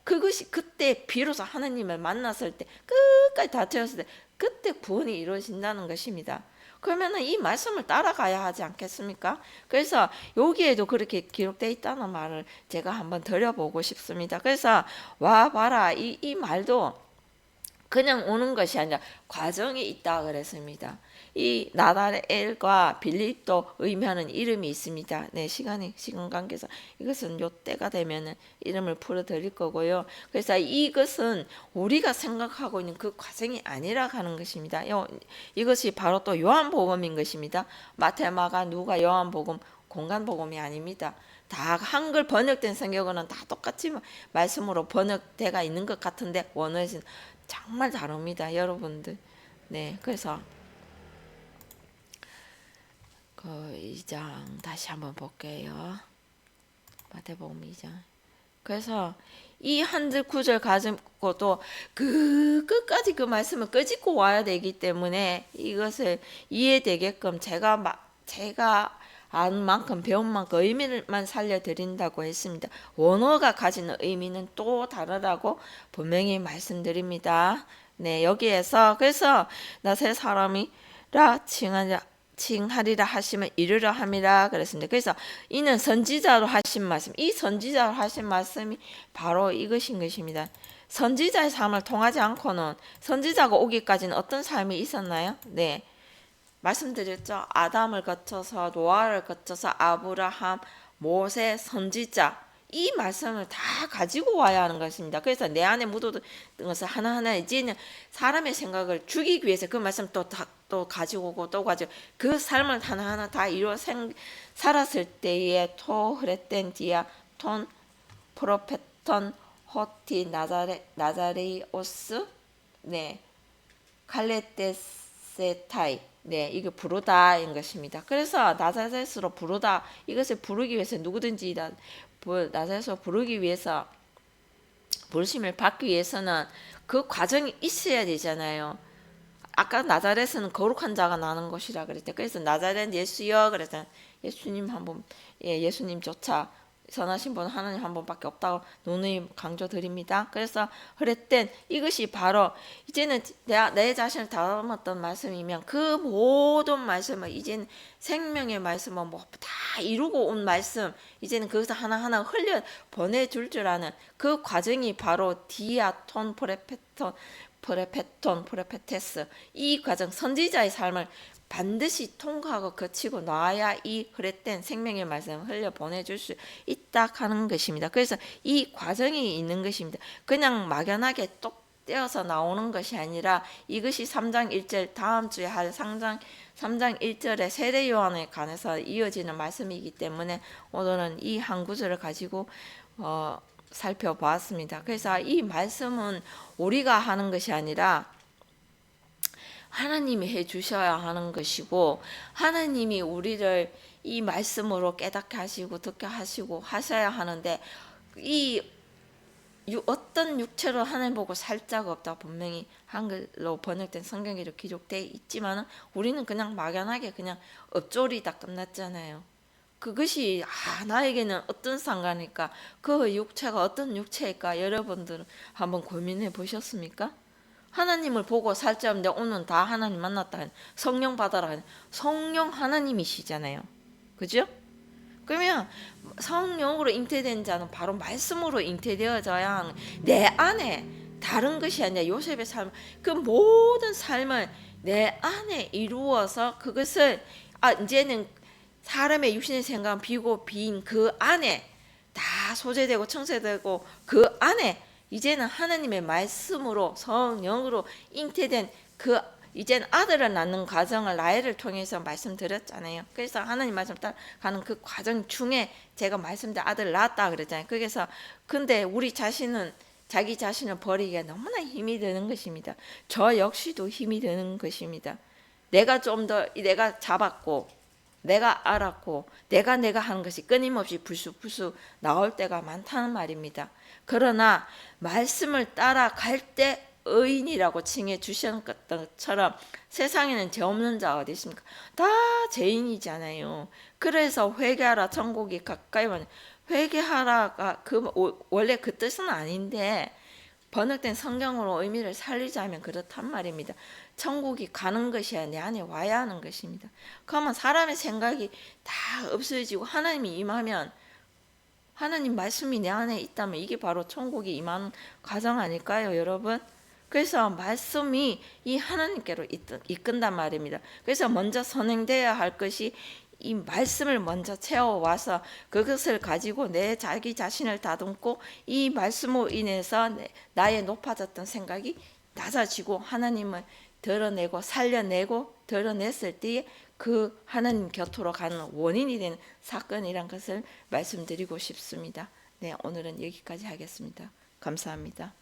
그것이 그때 비로소 하나님을 만났을 때 끝까지 다 채웠을 때 그때 구원이 이루어진다는 것입니다. 그러면은 이 말씀을 따라가야 하지 않겠습니까? 그래서 여기에도 그렇게 기록되어 있다는 말을 제가 한번 드려보고 싶습니다. 그래서 와 봐라 이 말도 그냥 오는 것이 아니라 과정이 있다 그랬습니다. 이 나다엘과 빌립도 의미하는 이름이 있습니다. 시간 관계에서 이것은 요 때가 되면은 이름을 풀어드릴 거고요. 그래서 이것은 우리가 생각하고 있는 그 과정이 아니라 하는 것입니다. 이것이 바로 또 요한복음인 것입니다. 마태, 마가, 누가, 요한복음 공간복음이 아닙니다. 다 한글 번역된 성경은 다 똑같이 말씀으로 번역되어 있는 것 같은데 원어에서는 정말 다릅니다, 여러분들. 그래서 그 2장 다시 한번 볼게요. 마태복음 2장. 그래서 이 한절 구절 가지고도 그 끝까지 그 말씀을 끄집고 와야 되기 때문에 이것을 이해되게끔 제가 아는 만큼 배운 만큼 의미만 살려드린다고 했습니다. 원어가 가지는 의미는 또 다르다고 분명히 말씀드립니다. 여기에서 그래서 나 새 사람이라 칭하리라 하시면 이르려 함이라 그랬습니다. 그래서 이는 선지자로 하신 말씀, 이 선지자로 하신 말씀이 바로 이것인 것입니다. 선지자의 삶을 통하지 않고는 선지자가 오기까지는 어떤 삶이 있었나요? 말씀드렸죠. 아담을 거쳐서 노아를 거쳐서 아브라함, 모세, 선지자 이 말씀을 다 가지고 와야 하는 것입니다. 그래서 내 안에 묻어둔 것을 하나하나 이제는 사람의 생각을 죽이기 위해서 그 말씀 또 가지고 오고 또 가지고 그 삶을 하나하나 다 이루어 살았을 때에 토흐레텐 디아 톤 프로페톤 호티 나자레이오스 칼레테세타이 이게 부르다인 것입니다. 그래서 나자렛으로 부르다 이것을 부르기 위해서 누구든지 나자렛으로 부르기 위해서 부르심을 받기 위해서는 그 과정이 있어야 되잖아요. 아까 나자렛은 거룩한 자가 나는 곳이라 그랬죠. 그래서 나자렛 예수여 그래서 예수님 한번 예수님조차 선하신 분은 하나님 한 분밖에 없다고 누누이 강조드립니다. 그래서 그랬던 이것이 바로 이제는 내 자신을 다듬었던 말씀이면 그 모든 말씀을 이제는 생명의 말씀을 다 이루고 온 말씀 이제는 거기서 하나하나 흘려 보내줄 줄 아는 그 과정이 바로 디아톤 프레페테스 이 과정 선지자의 삶을 반드시 통과하고 거치고 나야 이 그랬던 생명의 말씀을 흘려 보내줄 수 있다 하는 것입니다. 그래서 이 과정이 있는 것입니다. 그냥 막연하게 똑 떼어서 나오는 것이 아니라 이것이 3장 1절 다음 주에 할 3장 1절의 세례 요한에 관해서 이어지는 말씀이기 때문에 오늘은 이 한 구절을 가지고 살펴보았습니다. 그래서 이 말씀은 우리가 하는 것이 아니라 하나님이 해주셔야 하는 것이고 하나님이 우리를 이 말씀으로 깨닫게 하시고 듣게 하시고 하셔야 하는데 이 어떤 육체로 하나님 보고 살 자가 없다 분명히 한글로 번역된 성경에도 기록되어 있지만 우리는 그냥 막연하게 그냥 엎조리다 끝났잖아요. 그것이 나에게는 어떤 상관일까? 그 육체가 어떤 육체일까? 여러분들은 한번 고민해 보셨습니까? 하나님을 보고 살자는데 오늘 다 하나님 만났다. 성령 받아라. 성령 하나님이시잖아요. 그죠? 그러면 성령으로 잉태된 자는 바로 말씀으로 잉태되어져야 내 안에 다른 것이 아니라 요셉의 삶, 그 모든 삶을 내 안에 이루어서 그것을 이제는 사람의 육신의 생각 비고 빈 그 안에 다 소재되고 청소되고 그 안에 이제는 하나님의 말씀으로 성령으로 잉태된 그 이젠 아들을 낳는 과정을 나이를 통해서 말씀드렸잖아요. 그래서 하나님 말씀 따라가는 그 과정 중에 제가 말씀드린 아들을 낳았다 그랬잖아요. 그래서 근데 우리 자신은 자기 자신을 버리기가 너무나 힘이 드는 것입니다. 저 역시도 힘이 드는 것입니다. 내가 좀 더 내가 잡았고 내가 알았고 내가 하는 것이 끊임없이 불쑥불쑥 나올 때가 많다는 말입니다. 그러나 말씀을 따라갈 때 의인이라고 칭해 주셨던 것처럼 세상에는 죄 없는 자가 어디 있습니까? 다 죄인이잖아요. 그래서 회개하라 천국이 가까이 오니 회개하라가 원래 그 뜻은 아닌데 번역된 성경으로 의미를 살리자면 그렇단 말입니다. 천국이 가는 것이 아니라 내 안에 와야 하는 것입니다. 그러면 사람의 생각이 다 없어지고 하나님이 임하면 하나님 말씀이 내 안에 있다면 이게 바로 천국이 임하는 과정 아닐까요, 여러분? 그래서 말씀이 이 하나님께로 이끈단 말입니다. 그래서 먼저 선행되어야 할 것이 이 말씀을 먼저 채워와서 그것을 가지고 내 자기 자신을 다듬고 이 말씀으로 인해서 나의 높아졌던 생각이 낮아지고 하나님을 드러내고 살려내고 드러냈을 때에 그 하나님 곁으로 가는 원인이 되는 사건이란 것을 말씀드리고 싶습니다. 네, 오늘은 여기까지 하겠습니다. 감사합니다.